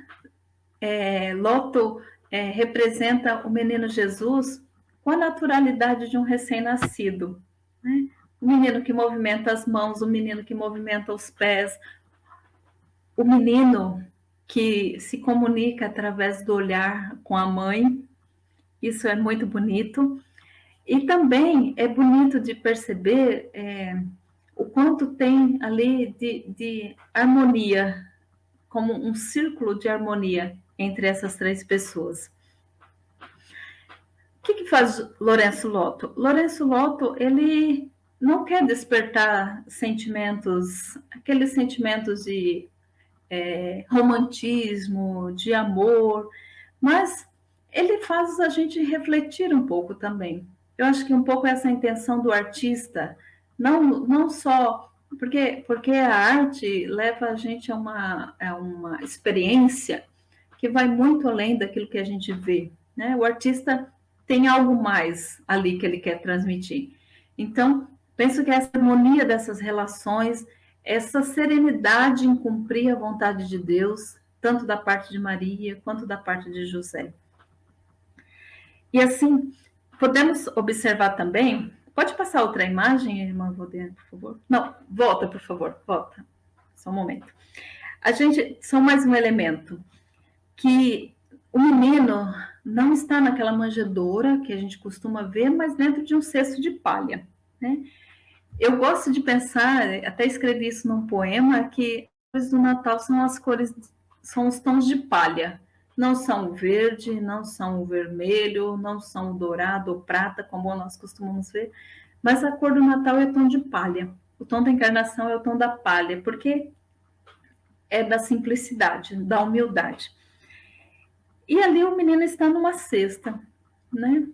Loto representa o menino Jesus com a naturalidade de um recém-nascido, né? O menino que movimenta as mãos, o menino que movimenta os pés, o menino que se comunica através do olhar com a mãe. Isso é muito bonito. E também é bonito de perceber o quanto tem ali de harmonia, como um círculo de harmonia entre essas três pessoas. O que faz Lourenço Lotto? Lourenço Lotto, ele não quer despertar sentimentos, aqueles sentimentos de romantismo, de amor, mas ele faz a gente refletir um pouco também. Eu acho que um pouco essa intenção do artista, não só porque a arte leva a gente a uma experiência que vai muito além daquilo que a gente vê, né? O artista tem algo mais ali que ele quer transmitir. Então, penso que essa harmonia dessas relações, essa serenidade em cumprir a vontade de Deus, tanto da parte de Maria quanto da parte de José. E assim, podemos observar também. Pode passar outra imagem, irmã Vodena, por favor? Não, volta, por favor, volta. Só um momento. Só mais um elemento, que o menino não está naquela manjedoura que a gente costuma ver, mas dentro de um cesto de palha, né? Eu gosto de pensar, até escrevi isso num poema, que as cores do Natal são os tons de palha. Não são o verde, não são o vermelho, não são o dourado ou prata, como nós costumamos ver, mas a cor do Natal é o tom de palha. O tom da encarnação é o tom da palha, porque é da simplicidade, da humildade. E ali o menino está numa cesta, né?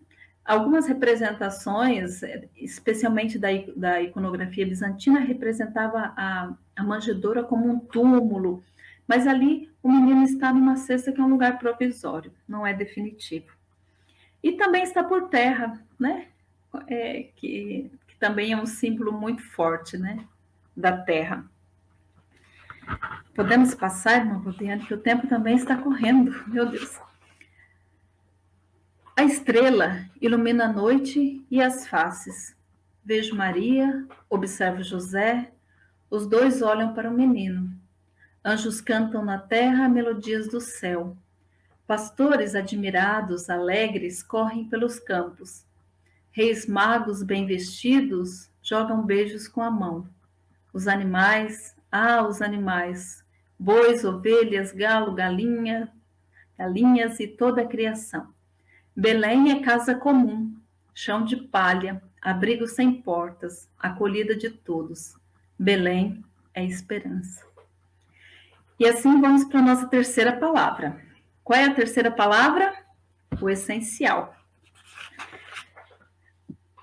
Algumas representações, especialmente da iconografia bizantina, representava a manjedoura como um túmulo, mas ali o menino está numa cesta que é um lugar provisório, não é definitivo. E também está por terra, né? Que também é um símbolo muito forte, né? Da terra. Podemos passar, irmã Botiane, que o tempo também está correndo, meu Deus. A estrela ilumina a noite e as faces. Vejo Maria, observo José, os dois olham para o menino. Anjos cantam na terra melodias do céu. Pastores admirados, alegres, correm pelos campos. Reis magos bem vestidos jogam beijos com a mão. Os animais, os animais, bois, ovelhas, galo, galinhas e toda a criação. Belém é casa comum, chão de palha, abrigo sem portas, acolhida de todos. Belém é esperança. E assim vamos para a nossa terceira palavra. Qual é a terceira palavra? O essencial.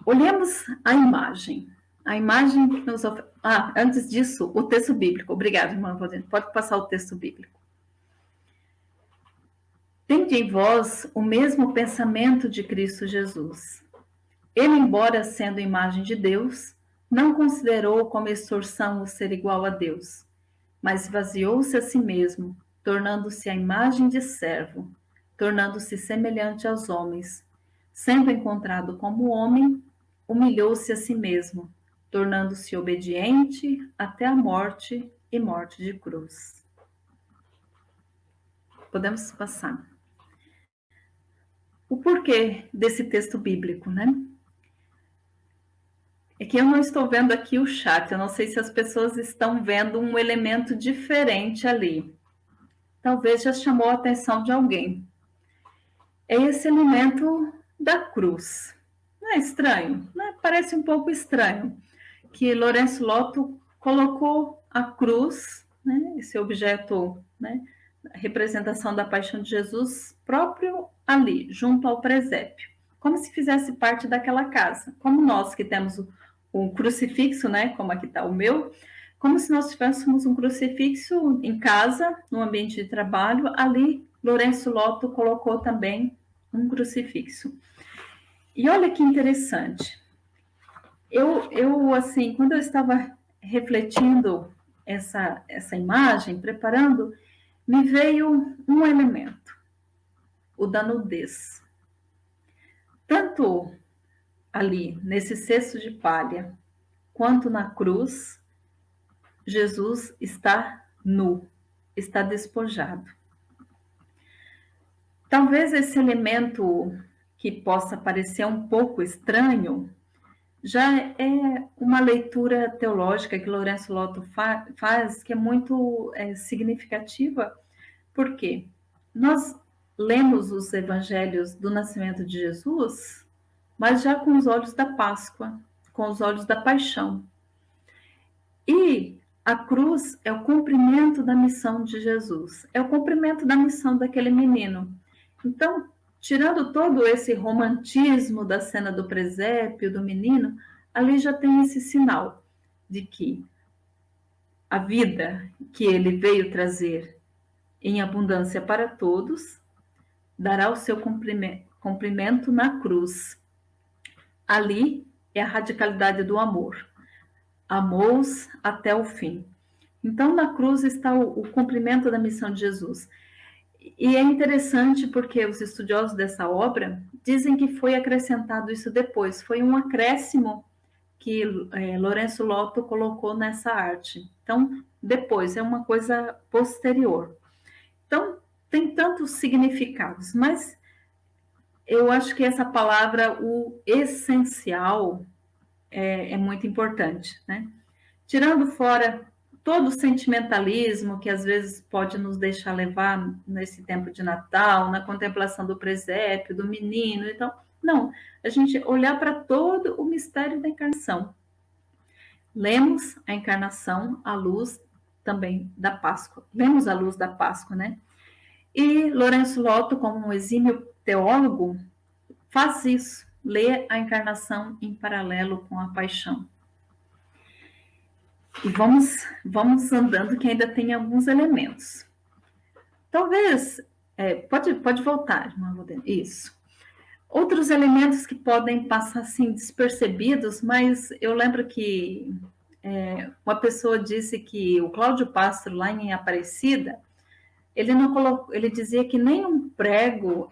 Olhemos a imagem. A imagem que nos oferece. Antes disso, o texto bíblico. Obrigada, irmã. Pode passar o texto bíblico. Tende em vós o mesmo pensamento de Cristo Jesus. Ele, embora sendo imagem de Deus, não considerou como extorsão o ser igual a Deus, mas esvaziou-se a si mesmo, tornando-se a imagem de servo, tornando-se semelhante aos homens. Sendo encontrado como homem, humilhou-se a si mesmo, tornando-se obediente até a morte e morte de cruz. Podemos passar. O porquê desse texto bíblico, né? É que eu não estou vendo aqui o chat, eu não sei se as pessoas estão vendo um elemento diferente ali. Talvez já chamou a atenção de alguém. É esse elemento da cruz. Não é estranho? Né? Parece um pouco estranho que Lourenço Lotto colocou a cruz, né, esse objeto, né, a representação da paixão de Jesus, próprio ali, junto ao presépio, como se fizesse parte daquela casa, como nós que temos um crucifixo, né, como aqui está o meu, como se nós tivéssemos um crucifixo em casa, no ambiente de trabalho, ali Lourenço Lotto colocou também um crucifixo. E olha que interessante, eu assim, quando eu estava refletindo essa imagem, preparando, me veio um elemento, o da nudez. Tanto ali, nesse cesto de palha, quanto na cruz, Jesus está nu, está despojado. Talvez esse elemento que possa parecer um pouco estranho, já é uma leitura teológica que Lourenço Lotto faz, que é muito significativa, porque nós lemos os evangelhos do nascimento de Jesus, mas já com os olhos da Páscoa, com os olhos da paixão. E a cruz é o cumprimento da missão de Jesus, é o cumprimento da missão daquele menino. Então, tirando todo esse romantismo da cena do presépio, do menino, ali já tem esse sinal de que a vida que ele veio trazer em abundância para todos dará o seu cumprimento na cruz. Ali é a radicalidade do amor. Amou-os até o fim. Então, na cruz está o cumprimento da missão de Jesus. E é interessante porque os estudiosos dessa obra dizem que foi acrescentado isso depois, foi um acréscimo que Lourenço Lotto colocou nessa arte. Então, depois, é uma coisa posterior. Então, tem tantos significados, mas eu acho que essa palavra, o essencial, é muito importante, né? Tirando fora todo o sentimentalismo que às vezes pode nos deixar levar nesse tempo de Natal, na contemplação do presépio, do menino, então, não, a gente olhar para todo o mistério da encarnação. Lemos a encarnação à luz também da Páscoa, lemos a luz da Páscoa, né? E Lourenço Lotto, como um exímio teólogo, faz isso, lê a encarnação em paralelo com a paixão. E vamos andando, que ainda tem alguns elementos. Talvez, pode voltar, isso. Outros elementos que podem passar assim despercebidos, mas eu lembro que uma pessoa disse que o Cláudio Pastro, lá em Aparecida, ele dizia que nenhum prego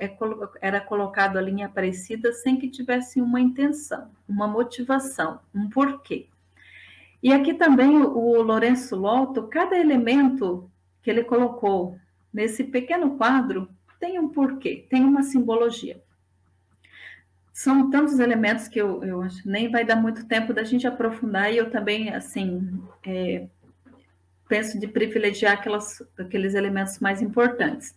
era colocado ali em Aparecida sem que tivesse uma intenção, uma motivação, um porquê. E aqui também o Lourenço Lotto, cada elemento que ele colocou nesse pequeno quadro tem um porquê, tem uma simbologia. São tantos elementos que eu acho que nem vai dar muito tempo da gente aprofundar, e eu também, assim, penso de privilegiar aqueles elementos mais importantes.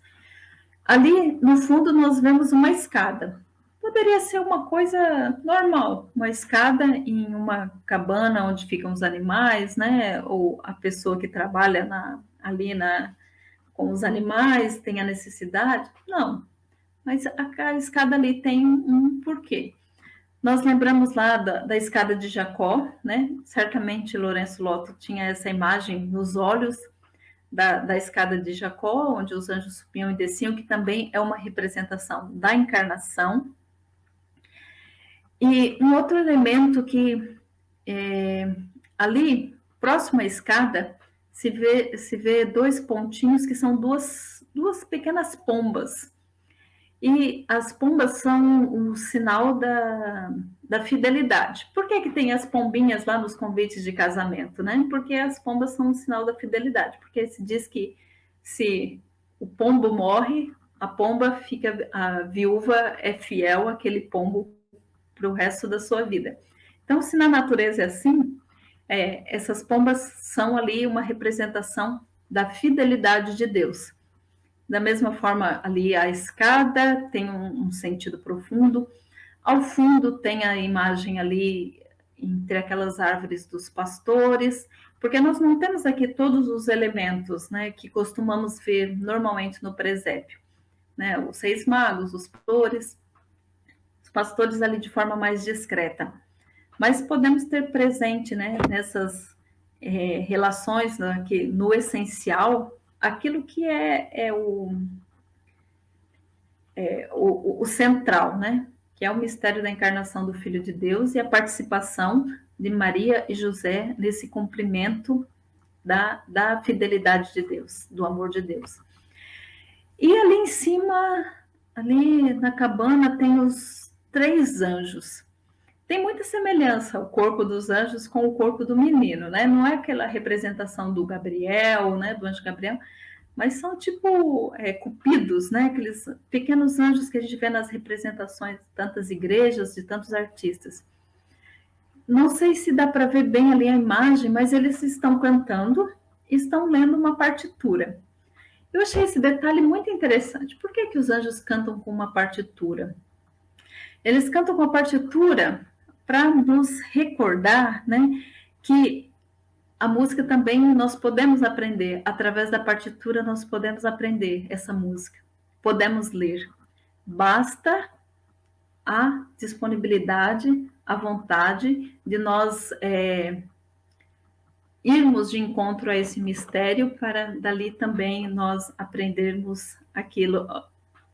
Ali, no fundo, nós vemos uma escada. Poderia ser uma coisa normal, uma escada em uma cabana onde ficam os animais, né? Ou a pessoa que trabalha com os animais tem a necessidade. Não, mas a escada ali tem um porquê. Nós lembramos lá da escada de Jacó, né? Certamente Lourenço Lotto tinha essa imagem nos olhos da escada de Jacó, onde os anjos subiam e desciam, que também é uma representação da encarnação. E um outro elemento que ali, próximo à escada, se vê dois pontinhos que são duas pequenas pombas. E as pombas são um sinal da fidelidade. Por que tem as pombinhas lá nos convites de casamento, né? Porque as pombas são um sinal da fidelidade. Porque se diz que se o pombo morre, a pomba fica, a viúva é fiel àquele pombo para o resto da sua vida. Então, se na natureza é assim, essas pombas são ali uma representação da fidelidade de Deus. Da mesma forma, ali a escada tem um sentido profundo. Ao fundo tem a imagem ali entre aquelas árvores dos pastores, porque nós não temos aqui todos os elementos, né, que costumamos ver normalmente no presépio, né, os Reis Magos, os pastores ali de forma mais discreta. Mas podemos ter presente, né, nessas relações, né, que no essencial, aquilo que é o central, né, que é o mistério da encarnação do Filho de Deus e a participação de Maria e José nesse cumprimento da fidelidade de Deus, do amor de Deus. E ali em cima, ali na cabana, tem os 3 anjos. Tem muita semelhança o corpo dos anjos com o corpo do menino, né? Não é aquela representação do Gabriel, né? Do anjo Gabriel, mas são tipo cupidos, né? Aqueles pequenos anjos que a gente vê nas representações de tantas igrejas, de tantos artistas. Não sei se dá para ver bem ali a imagem, mas eles estão cantando, estão lendo uma partitura. Eu achei esse detalhe muito interessante. Por que os anjos cantam com uma partitura? Eles cantam com a partitura para nos recordar, né, que a música também nós podemos aprender, através da partitura nós podemos aprender essa música, podemos ler. Basta a disponibilidade, a vontade de nós irmos de encontro a esse mistério para dali também nós aprendermos aquilo,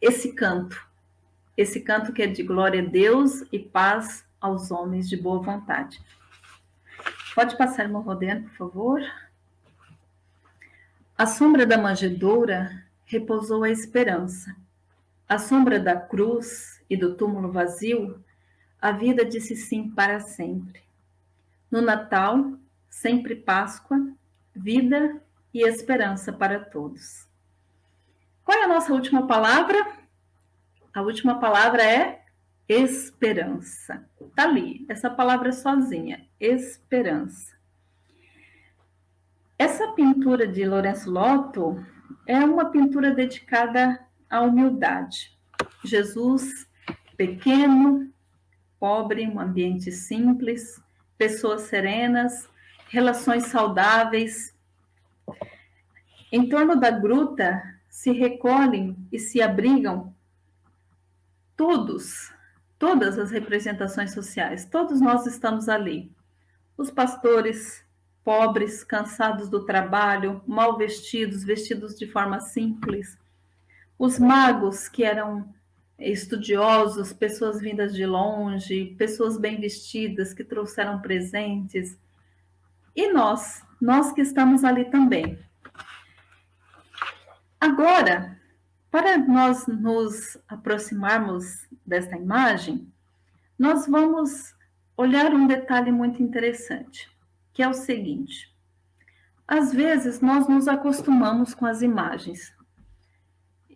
esse canto que é de glória a Deus e paz aos homens de boa vontade. Pode passar, irmão Rodeno, por favor. À sombra da manjedoura repousou a esperança. À sombra da cruz e do túmulo vazio, a vida disse sim para sempre. No Natal, sempre Páscoa, vida e esperança para todos. Qual é a nossa última palavra? A última palavra é esperança. Está ali, essa palavra sozinha, esperança. Essa pintura de Lourenço Lotto é uma pintura dedicada à humildade. Jesus, pequeno, pobre, um ambiente simples, pessoas serenas, relações saudáveis. Em torno da gruta se recolhem e se abrigam todas as representações sociais, todos nós estamos ali. Os pastores pobres, cansados do trabalho, mal vestidos, vestidos de forma simples. Os magos, que eram estudiosos, pessoas vindas de longe, pessoas bem vestidas, que trouxeram presentes. E nós que estamos ali também. Agora, para nós nos aproximarmos desta imagem, nós vamos olhar um detalhe muito interessante, que é o seguinte. Às vezes, nós nos acostumamos com as imagens.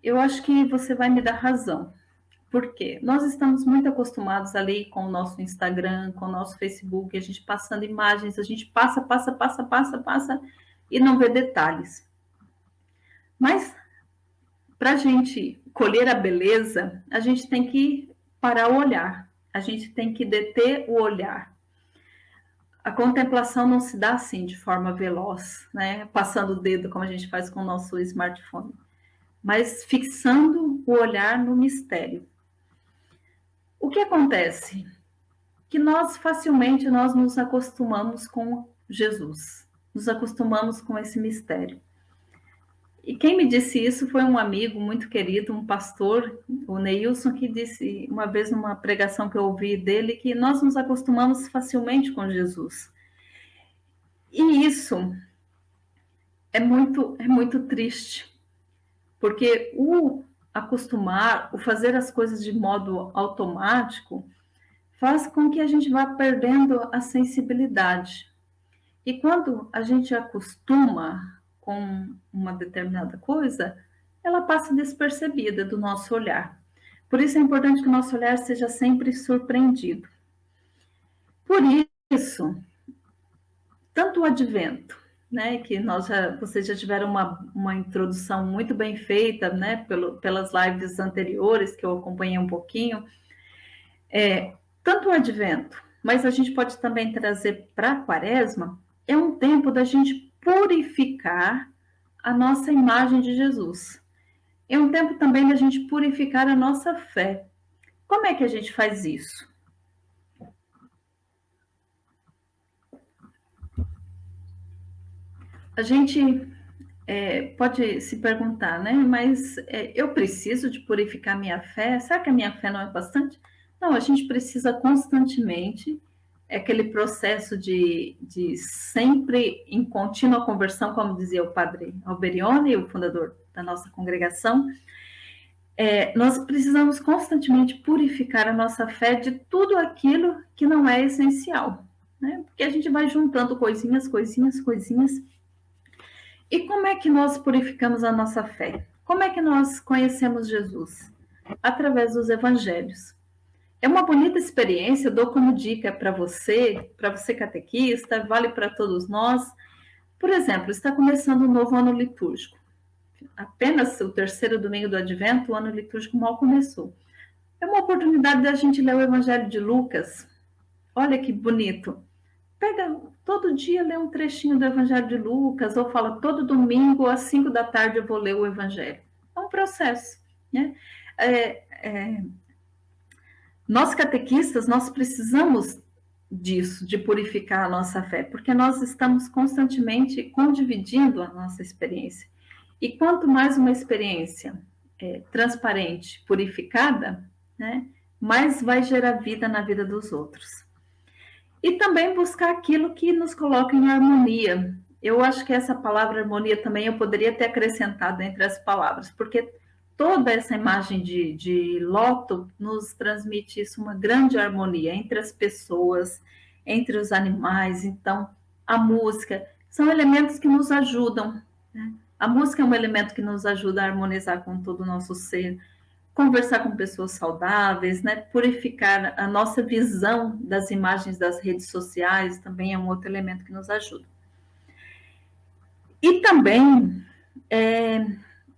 Eu acho que você vai me dar razão. Por quê? Nós estamos muito acostumados ali com o nosso Instagram, com o nosso Facebook, a gente passando imagens, a gente passa e não vê detalhes. Mas, para a gente colher a beleza, a gente tem que parar o olhar, a gente tem que deter o olhar. A contemplação não se dá assim, de forma veloz, né? Passando o dedo, como a gente faz com o nosso smartphone, mas fixando o olhar no mistério. O que acontece? Que nós facilmente nos acostumamos com Jesus, nos acostumamos com esse mistério. E quem me disse isso foi um amigo muito querido, um pastor, o Neilson, que disse uma vez numa pregação que eu ouvi dele que nós nos acostumamos facilmente com Jesus. E isso é muito triste, porque o acostumar, o fazer as coisas de modo automático, faz com que a gente vá perdendo a sensibilidade. E quando a gente acostuma com uma determinada coisa, ela passa despercebida do nosso olhar. Por isso é importante que o nosso olhar seja sempre surpreendido. Por isso, tanto o advento, né, que vocês já tiveram uma introdução muito bem feita, né, pelas lives anteriores, que eu acompanhei um pouquinho, tanto o advento, mas a gente pode também trazer para a quaresma, é um tempo da gente purificar a nossa imagem de Jesus. É um tempo também da gente purificar a nossa fé. Como é que a gente faz isso? A gente pode se perguntar, né? Mas eu preciso de purificar minha fé? Será que a minha fé não é bastante? Não, a gente precisa constantemente, aquele processo de sempre em contínua conversão, como dizia o padre Alberione, o fundador da nossa congregação. Nós precisamos constantemente purificar a nossa fé de tudo aquilo que não é essencial, né? Porque a gente vai juntando coisinhas. E como é que nós purificamos a nossa fé? Como é que nós conhecemos Jesus? Através dos evangelhos. É uma bonita experiência, eu dou como dica para você catequista, vale para todos nós. Por exemplo, está começando um novo ano litúrgico. Apenas o terceiro domingo do Advento, o ano litúrgico mal começou. É uma oportunidade da gente ler o Evangelho de Lucas. Olha que bonito. Pega todo dia, lê um trechinho do Evangelho de Lucas, ou fala, todo domingo, às 5 da tarde, eu vou ler o Evangelho. É um processo, né? Nós catequistas, nós precisamos disso, de purificar a nossa fé, porque nós estamos constantemente condividindo a nossa experiência. E quanto mais uma experiência transparente, purificada, né, mais vai gerar vida na vida dos outros. E também buscar aquilo que nos coloca em harmonia. Eu acho que essa palavra harmonia também eu poderia ter acrescentado entre as palavras, porque toda essa imagem de loto nos transmite isso, uma grande harmonia entre as pessoas, entre os animais. Então, a música são elementos que nos ajudam, né? A música é um elemento que nos ajuda a harmonizar com todo o nosso ser, conversar com pessoas saudáveis, né? Purificar a nossa visão das imagens das redes sociais também é um outro elemento que nos ajuda. E também,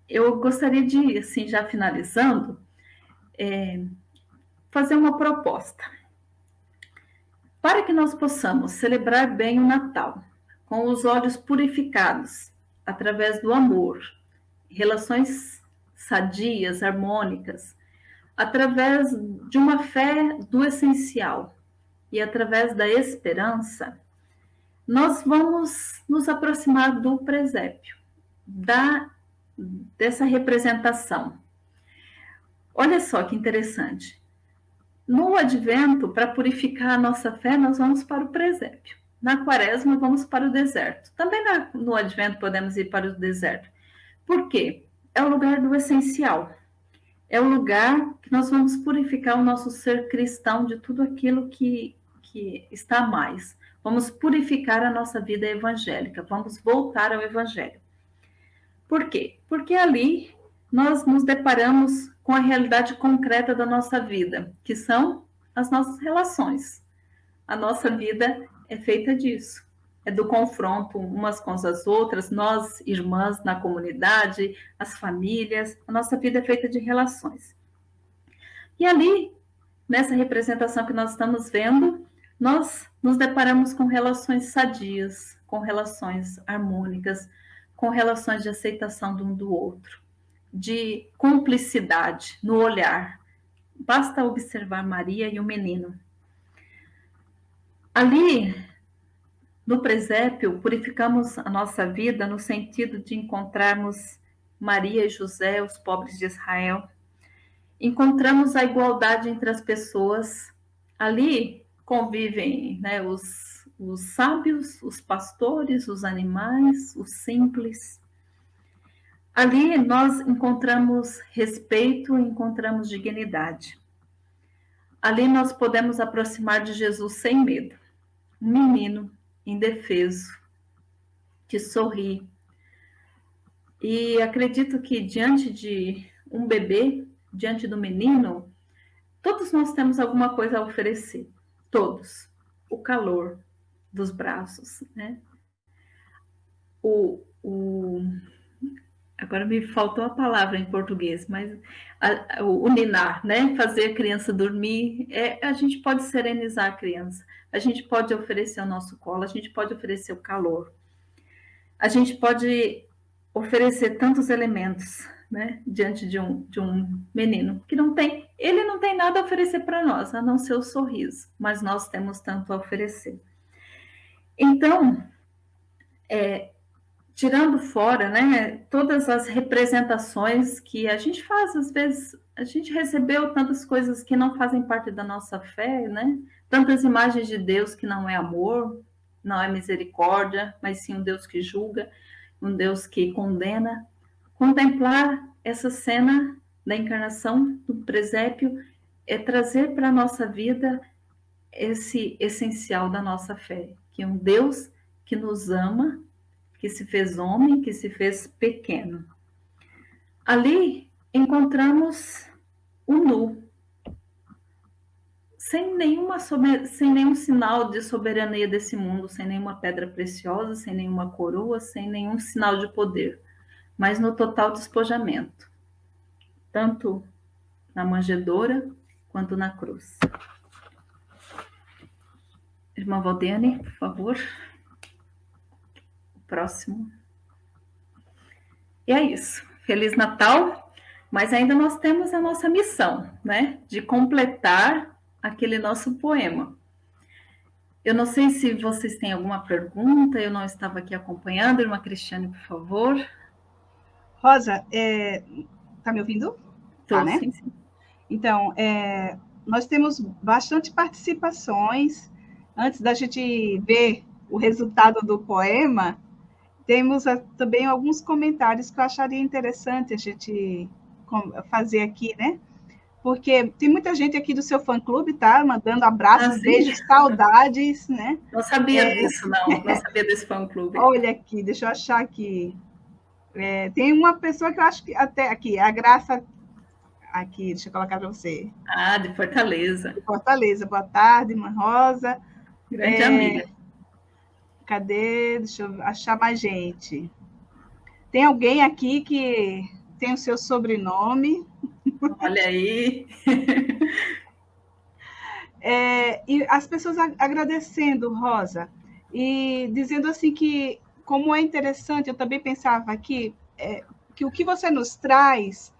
eu gostaria de, assim, já finalizando, fazer uma proposta. Para que nós possamos celebrar bem o Natal, com os olhos purificados, através do amor, relações sadias, harmônicas, através de uma fé do essencial e através da esperança, nós vamos nos aproximar do presépio, dessa representação. Olha só que interessante. No Advento, para purificar a nossa fé, nós vamos para o presépio. Na Quaresma, vamos para o deserto. Também no Advento podemos ir para o deserto. Por quê? É o lugar do essencial. É o lugar que nós vamos purificar o nosso ser cristão de tudo aquilo que está a mais. Vamos purificar a nossa vida evangélica. Vamos voltar ao Evangelho. Por quê? Porque ali nós nos deparamos com a realidade concreta da nossa vida, que são as nossas relações. A nossa vida é feita disso. É do confronto umas com as outras, nós, irmãs na comunidade, as famílias, a nossa vida é feita de relações. E ali, nessa representação que nós estamos vendo, nós nos deparamos com relações sadias, com relações harmônicas, com relações de aceitação de um do outro, de cumplicidade no olhar. Basta observar Maria e o menino. Ali, no presépio, purificamos a nossa vida no sentido de encontrarmos Maria e José, os pobres de Israel. Encontramos a igualdade entre as pessoas. Ali convivem, né, os sábios, os pastores, os animais, os simples. Ali nós encontramos respeito, encontramos dignidade. ali nós podemos aproximar de Jesus sem medo. Um menino indefeso, que sorri. E acredito que diante de um bebê, diante do menino, todos nós temos alguma coisa a oferecer. Todos. O calor dos braços, né? Agora me faltou a palavra em português, mas o ninar, né? Fazer a criança dormir, a gente pode serenizar a criança, a gente pode oferecer o nosso colo, a gente pode oferecer o calor, a gente pode oferecer tantos elementos, né? Diante de um menino que ele não tem nada a oferecer para nós, a não ser o sorriso, mas nós temos tanto a oferecer. Então, tirando fora, né, todas as representações que a gente faz, às vezes, a gente recebeu tantas coisas que não fazem parte da nossa fé, né? Tantas imagens de Deus que não é amor, não é misericórdia, mas sim um Deus que julga, um Deus que condena. Contemplar essa cena da encarnação, do presépio, é trazer para a nossa vida esse essencial da nossa fé, que é um Deus que nos ama, que se fez homem, que se fez pequeno. Ali encontramos o nu, sem nenhum sinal de soberania desse mundo, sem nenhuma pedra preciosa, sem nenhuma coroa, sem nenhum sinal de poder, mas no total despojamento, tanto na manjedoura quanto na cruz. Irmã Valdiane, por favor. Próximo. E é isso. Feliz Natal, mas ainda nós temos a nossa missão, né? De completar aquele nosso poema. Eu não sei se vocês têm alguma pergunta, eu não estava aqui acompanhando. Irmã Cristiane, por favor. Rosa, tá me ouvindo? Tô, tá, né? Sim, sim. Então, nós temos bastante participações. Antes da gente ver o resultado do poema, temos também alguns comentários que eu acharia interessante a gente fazer aqui, né? Porque tem muita gente aqui do seu fã-clube, tá? Mandando abraços, beijos, saudades, né? Não sabia disso, não sabia desse fã-clube. Olha aqui, deixa eu achar aqui. Tem uma pessoa que eu acho que até aqui, a Graça, aqui, deixa eu colocar para você. De Fortaleza. De Fortaleza, boa tarde, irmã Rosa. Grande amiga. Cadê? Deixa eu achar mais gente. Tem alguém aqui que tem o seu sobrenome. Olha aí. E as pessoas agradecendo, Rosa, e dizendo assim que, como é interessante, eu também pensava aqui, que o que você nos traz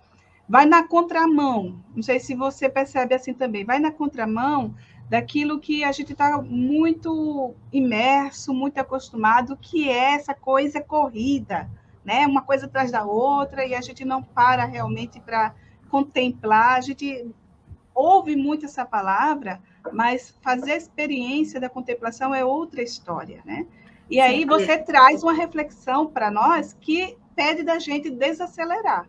vai na contramão, não sei se você percebe assim também, vai na contramão daquilo que a gente está muito imerso, muito acostumado, que é essa coisa corrida, né? Uma coisa atrás da outra, e a gente não para realmente para contemplar, a gente ouve muito essa palavra, mas fazer a experiência da contemplação é outra história, né? E aí você traz uma reflexão para nós que pede da gente desacelerar.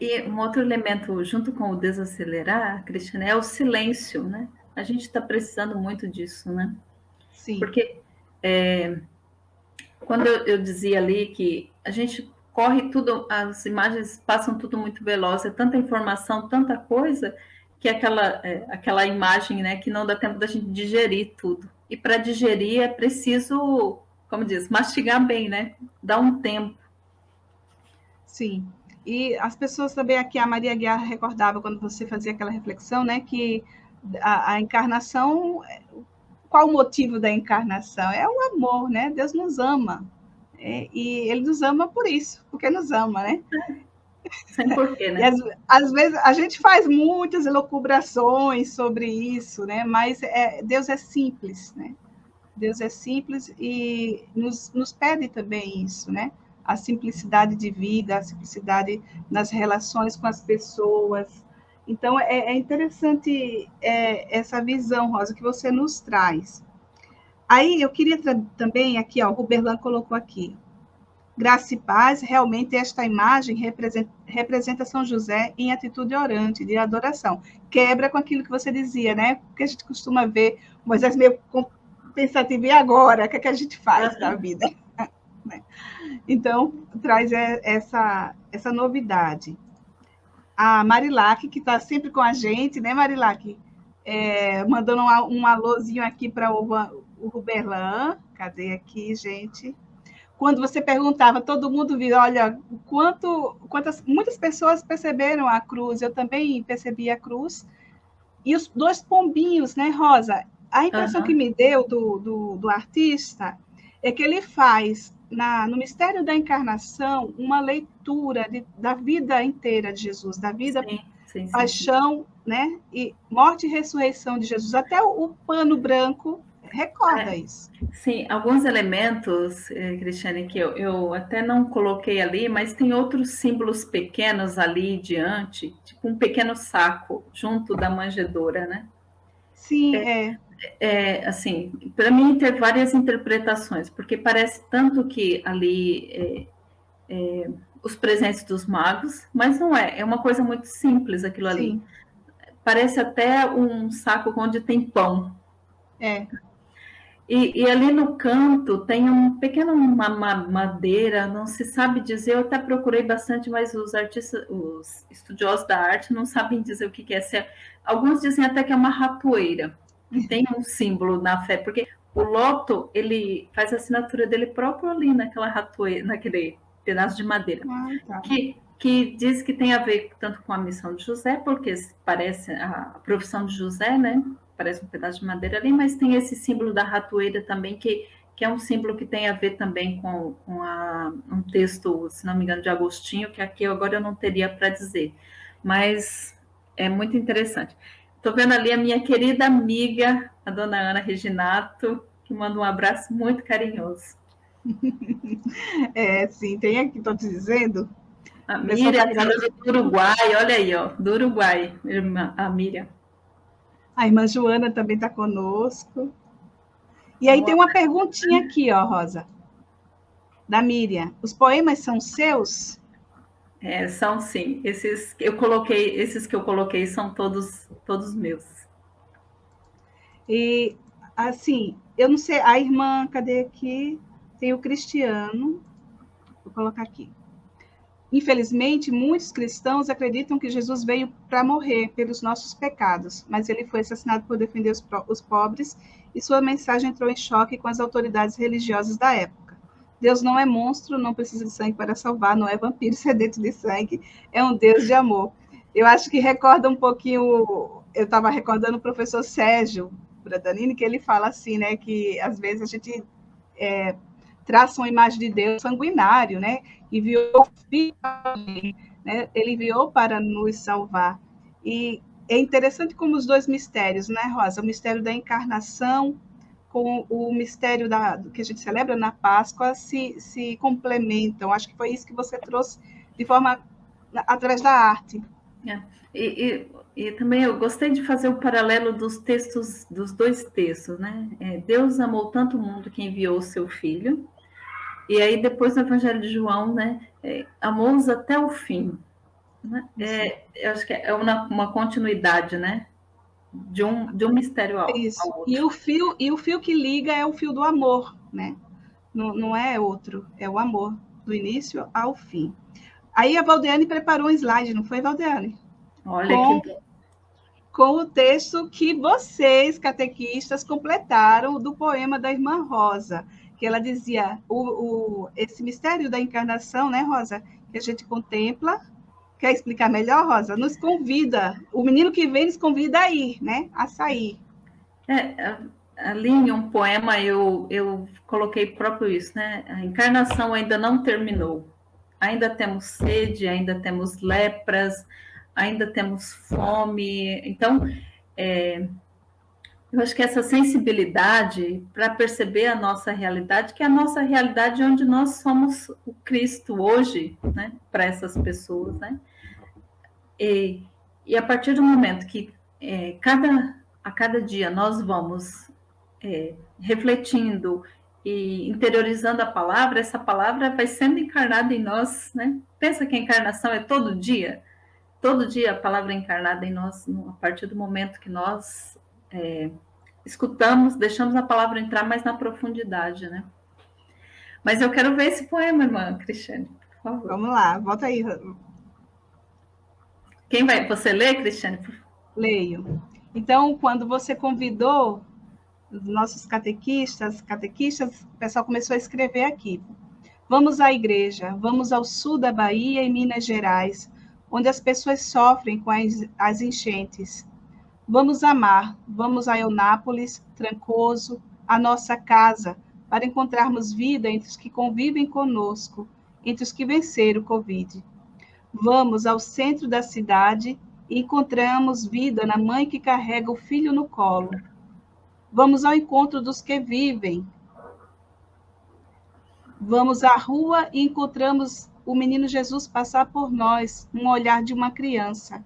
E um outro elemento, junto com o desacelerar, Cristiane, é o silêncio, né? A gente está precisando muito disso, né? Sim. Porque quando eu dizia ali que a gente corre tudo, as imagens passam tudo muito veloz, é tanta informação, tanta coisa, que aquela imagem, né, que não dá tempo da gente digerir tudo. E para digerir é preciso, como diz, mastigar bem, né? Dar um tempo. Sim. E as pessoas também aqui, a Maria Guiar recordava quando você fazia aquela reflexão, né, que a encarnação, qual o motivo da encarnação? É o amor, né? Deus nos ama. E ele nos ama por isso, porque nos ama, né? Sem porquê, né? E às vezes a gente faz muitas elucubrações sobre isso, né? Mas Deus é simples, né? Deus é simples e nos pede também isso, né? A simplicidade de vida, a simplicidade nas relações com as pessoas. Então, é interessante essa visão, Rosa, que você nos traz. Aí, eu queria também, aqui, ó, o Ruberlan colocou aqui, Graça e paz, realmente esta imagem representa São José em atitude orante, de adoração. Quebra com aquilo que você dizia, né? Porque a gente costuma ver Moisés meio pensativo, e agora? O que é que a gente faz da vida? Então, traz essa novidade. A Marilac, que está sempre com a gente, né, Marilac? Mandando um alôzinho aqui para o Ruberlan. Cadê aqui, gente? Quando você perguntava, todo mundo viu, olha, muitas pessoas perceberam a cruz, eu também percebi a cruz, e os dois pombinhos, né, Rosa? A impressão que me deu do artista é que ele faz, no mistério da encarnação, uma leitura da vida inteira de Jesus, da vida, sim. Paixão, né, e morte e ressurreição de Jesus, até o pano branco recorda isso. Sim, alguns elementos, Cristiane, que eu até não coloquei ali, mas tem outros símbolos pequenos ali diante, tipo um pequeno saco junto da manjedoura, né? Sim, assim, para mim tem várias interpretações, porque parece tanto que ali os presentes dos magos, mas não é uma coisa muito simples aquilo ali. Sim. Parece até um saco onde tem pão. E ali no canto tem um pequeno madeira, não se sabe dizer, eu até procurei bastante, mas os artistas, os estudiosos da arte não sabem dizer o que é. Alguns dizem até que é uma ratoeira, que tem um símbolo na fé, porque o Loto, ele faz a assinatura dele próprio ali naquela ratoeira, naquele pedaço de madeira, que diz que tem a ver tanto com a missão de José, porque parece a profissão de José, né? Parece um pedaço de madeira ali, mas tem esse símbolo da ratoeira também, que é um símbolo que tem a ver também com um texto, se não me engano, de Agostinho, que aqui agora eu não teria para dizer, mas é muito interessante. Estou vendo ali a minha querida amiga, a dona Ana Reginato, que manda um abraço muito carinhoso. Sim, tem aqui, estou te dizendo. A Miriam, do Uruguai, olha aí, ó, do Uruguai, a Miriam. A irmã Joana também está conosco. E aí tem uma perguntinha aqui, ó, Rosa, da Miriam. Os poemas são seus? São sim. Esses que eu coloquei são todos meus. E, assim, eu não sei, a irmã, cadê aqui? Tem o Cristiano. Vou colocar aqui. Infelizmente, muitos cristãos acreditam que Jesus veio para morrer pelos nossos pecados, mas ele foi assassinado por defender os pobres e sua mensagem entrou em choque com as autoridades religiosas da época. Deus não é monstro, não precisa de sangue para salvar, não é vampiro sedento de sangue, é um Deus de amor. Eu acho que recorda um pouquinho, eu estava recordando o professor Sérgio Bradanini, que ele fala assim, né, que às vezes a gente traça uma imagem de Deus sanguinário, né? Enviou o Filho, né? Ele enviou para nos salvar. E é interessante como os dois mistérios, né, Rosa? O mistério da encarnação com o mistério que a gente celebra na Páscoa se complementam. Acho que foi isso que você trouxe de forma através da arte. E também eu gostei de fazer o paralelo dos textos, dos dois textos, né? Deus amou tanto o mundo que enviou o seu Filho. E aí, depois no Evangelho de João, né, amou-os até o fim. Né? Eu acho que é uma continuidade, né, de um mistério ao outro. E o fio que liga é o fio do amor, né? Não é outro, é o amor, do início ao fim. Aí a Valdeane preparou um slide, não foi, Valdeane? Olha que bom. Com o texto que vocês, catequistas, completaram do poema da irmã Rosa, que ela dizia, esse mistério da encarnação, né, Rosa, que a gente contempla. Quer explicar melhor, Rosa? Nos convida, o menino que vem nos convida a ir, né, a sair. Ali em um poema eu coloquei próprio isso, né, a encarnação ainda não terminou, ainda temos sede, ainda temos lepras, ainda temos fome, então eu acho que essa sensibilidade para perceber a nossa realidade, que é a nossa realidade onde nós somos o Cristo hoje, né, para essas pessoas, né? E a partir do momento que a cada dia nós vamos refletindo e interiorizando a palavra, essa palavra vai sendo encarnada em nós, né? Pensa que a encarnação é todo dia a palavra é encarnada em nós, a partir do momento que nós escutamos, deixamos a palavra entrar mais na profundidade, né? Mas eu quero ver esse poema, irmã Cristiane, por favor. Vamos lá, volta aí. Quem vai? Você lê, Cristiane? Leio. Então, quando você convidou os nossos catequistas, o pessoal começou a escrever aqui. Vamos à igreja, vamos ao sul da Bahia e Minas Gerais, onde as pessoas sofrem com as enchentes. Vamos amar, vamos a Eunápolis, Trancoso, a nossa casa, para encontrarmos vida entre os que convivem conosco, entre os que venceram o Covid. Vamos ao centro da cidade e encontramos vida na mãe que carrega o filho no colo. Vamos ao encontro dos que vivem. Vamos à rua e encontramos o menino Jesus passar por nós, um olhar de uma criança.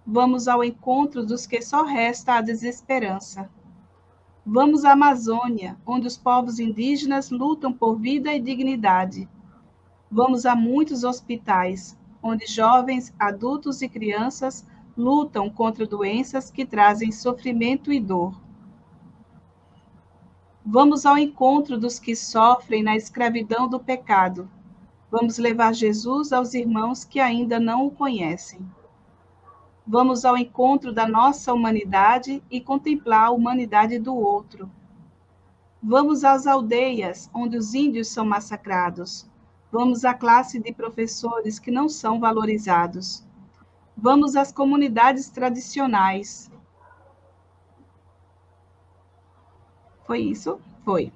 Vamos ao encontro dos que só resta a desesperança. Vamos à Amazônia, onde os povos indígenas lutam por vida e dignidade. Vamos a muitos hospitais, onde jovens, adultos e crianças lutam contra doenças que trazem sofrimento e dor. Vamos ao encontro dos que sofrem na escravidão do pecado. Vamos levar Jesus aos irmãos que ainda não o conhecem. Vamos ao encontro da nossa humanidade e contemplar a humanidade do outro. Vamos às aldeias, onde os índios são massacrados. Vamos à classe de professores que não são valorizados. Vamos às comunidades tradicionais. Foi isso? Foi.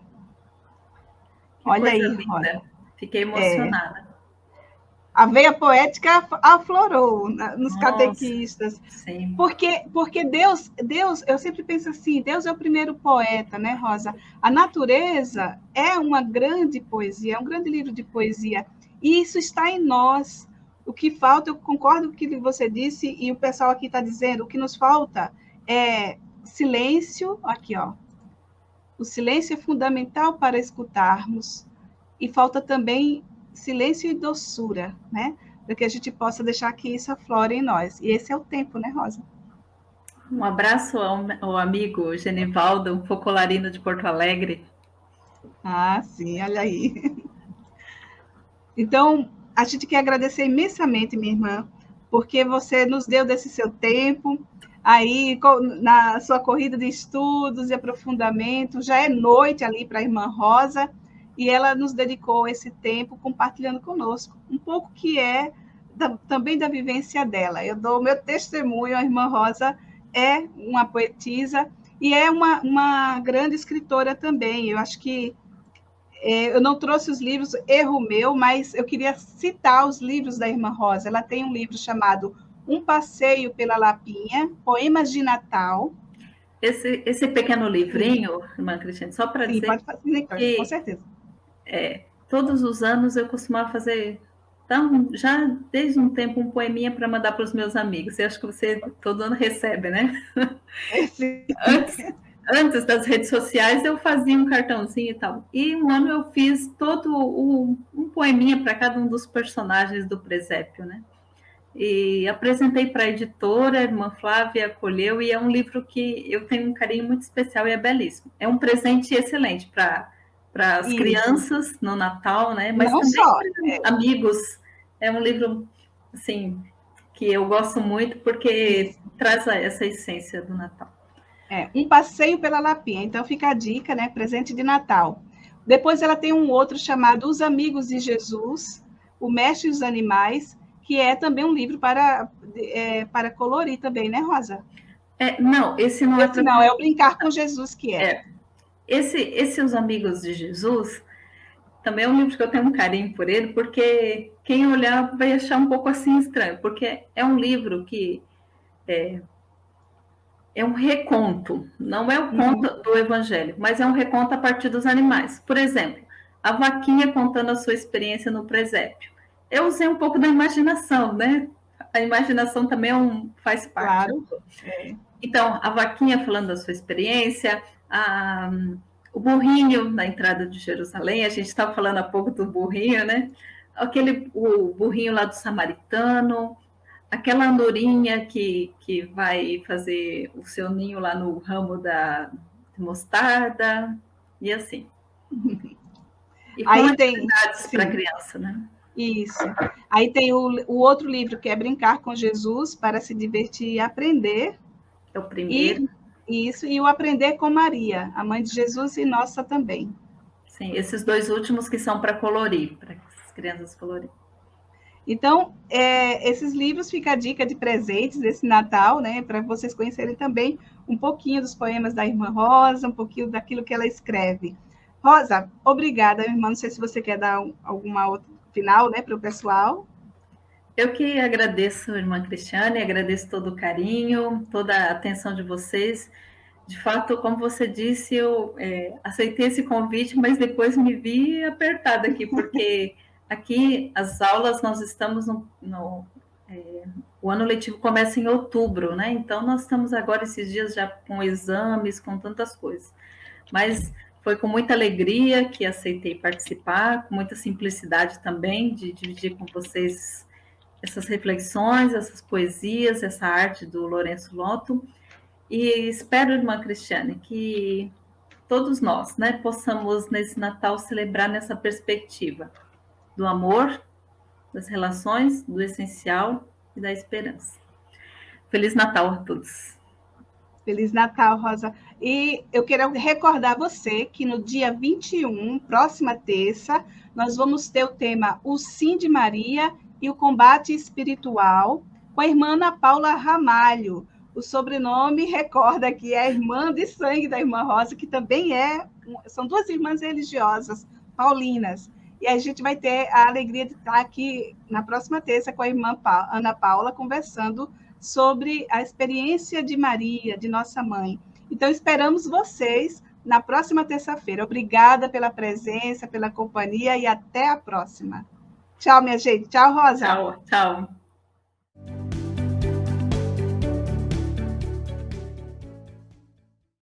Olha aí, olha. Fiquei emocionada. A veia poética aflorou nos catequistas. Sim. Porque Deus, eu sempre penso assim, Deus é o primeiro poeta, né, Rosa? A natureza é uma grande poesia, é um grande livro de poesia, e isso está em nós. O que falta, eu concordo com o que você disse, e o pessoal aqui está dizendo, o que nos falta é silêncio, aqui, ó. O silêncio é fundamental para escutarmos, e falta também silêncio e doçura, né? Para que a gente possa deixar que isso aflore em nós. E esse é o tempo, né, Rosa? Um abraço ao amigo Genivaldo, um focolarino de Porto Alegre. Ah, sim, olha aí. Então, a gente quer agradecer imensamente, minha irmã, porque você nos deu desse seu tempo, aí na sua corrida de estudos e aprofundamento, já é noite ali para a irmã Rosa, e ela nos dedicou esse tempo compartilhando conosco um pouco que é também da vivência dela. Eu dou o meu testemunho, a irmã Rosa é uma poetisa e é uma grande escritora também. Eu acho que eu não trouxe os livros, erro meu, mas eu queria citar os livros da irmã Rosa. Ela tem um livro chamado Um Passeio pela Lapinha, Poemas de Natal. Esse pequeno livrinho, irmã Cristiane, só para dizer pode fazer, que, com certeza. Todos os anos eu costumava fazer, então, já desde um tempo, um poeminha para mandar para os meus amigos. Eu acho que você todo ano recebe, né? Sim. Antes das redes sociais, eu fazia um cartãozinho e tal. E um ano eu fiz todo um poeminha para cada um dos personagens do presépio, né? E apresentei para a editora, a irmã Flávia acolheu, e é um livro que eu tenho um carinho muito especial e é belíssimo. É um presente excelente para as crianças no Natal, né? Mas não também só para amigos. É um livro, assim, que eu gosto muito porque traz essa essência do Natal. Um passeio pela Lapinha. Então fica a dica, né? Presente de Natal. Depois ela tem um outro chamado Os Amigos de Jesus, O Mestre e os Animais, que é também um livro para colorir também, né, Rosa? Não, esse não esse não, é o Brincar com Jesus, que é. Esse Os Amigos de Jesus também é um livro que eu tenho um carinho por ele, porque quem olhar vai achar um pouco assim estranho, porque é um livro que é um reconto, não é o conto do Evangelho, mas é um reconto a partir dos animais. Por exemplo, a vaquinha contando a sua experiência no presépio. Eu usei um pouco da imaginação, né? A imaginação também faz parte. Claro. Então, a vaquinha falando da sua experiência, O burrinho na entrada de Jerusalém, a gente estava falando há pouco do burrinho, né? O burrinho lá do samaritano, aquela andorinha que vai fazer o seu ninho lá no ramo da mostarda, e assim. E com Aí tem, atividades para a sim, criança, né? isso. Aí tem o outro livro que é Brincar com Jesus para se divertir e aprender. É o E primeiro. isso, e o Aprender com Maria, a mãe de Jesus e nossa também. Sim, esses dois últimos que são para colorir, para as crianças colorirem. Então, esses livros fica a dica de presentes desse Natal, né, para vocês conhecerem também um pouquinho dos poemas da irmã Rosa, um pouquinho daquilo que ela escreve. Rosa, obrigada, irmã. Não sei se você quer dar alguma outra final, né, para o pessoal. Eu que agradeço, irmã Cristiane, agradeço todo o carinho, toda a atenção de vocês. De fato, como você disse, eu aceitei esse convite, mas depois me vi apertada aqui, porque aqui as aulas nós estamos o ano letivo começa em outubro, né? Então nós estamos agora esses dias já com exames, com tantas coisas. Mas foi com muita alegria que aceitei participar, com muita simplicidade também de dividir com vocês essas reflexões, essas poesias, essa arte do Lourenço Lotto. E espero, irmã Cristiane, que todos nós, né, possamos nesse Natal celebrar nessa perspectiva do amor, das relações, do essencial e da esperança. Feliz Natal a todos. Feliz Natal, Rosa. E eu quero recordar você que no dia 21, próxima terça, nós vamos ter o tema O Sim de Maria e o Combate Espiritual, com a irmã Ana Paula Ramalho. O sobrenome recorda que é a irmã de sangue da irmã Rosa, que também são duas irmãs religiosas, paulinas. E a gente vai ter a alegria de estar aqui na próxima terça com a irmã Ana Paula, conversando sobre a experiência de Maria, de nossa mãe. Então, esperamos vocês na próxima terça-feira. Obrigada pela presença, pela companhia e até a próxima. Tchau, minha gente. Tchau, Rosa. Tchau, tchau.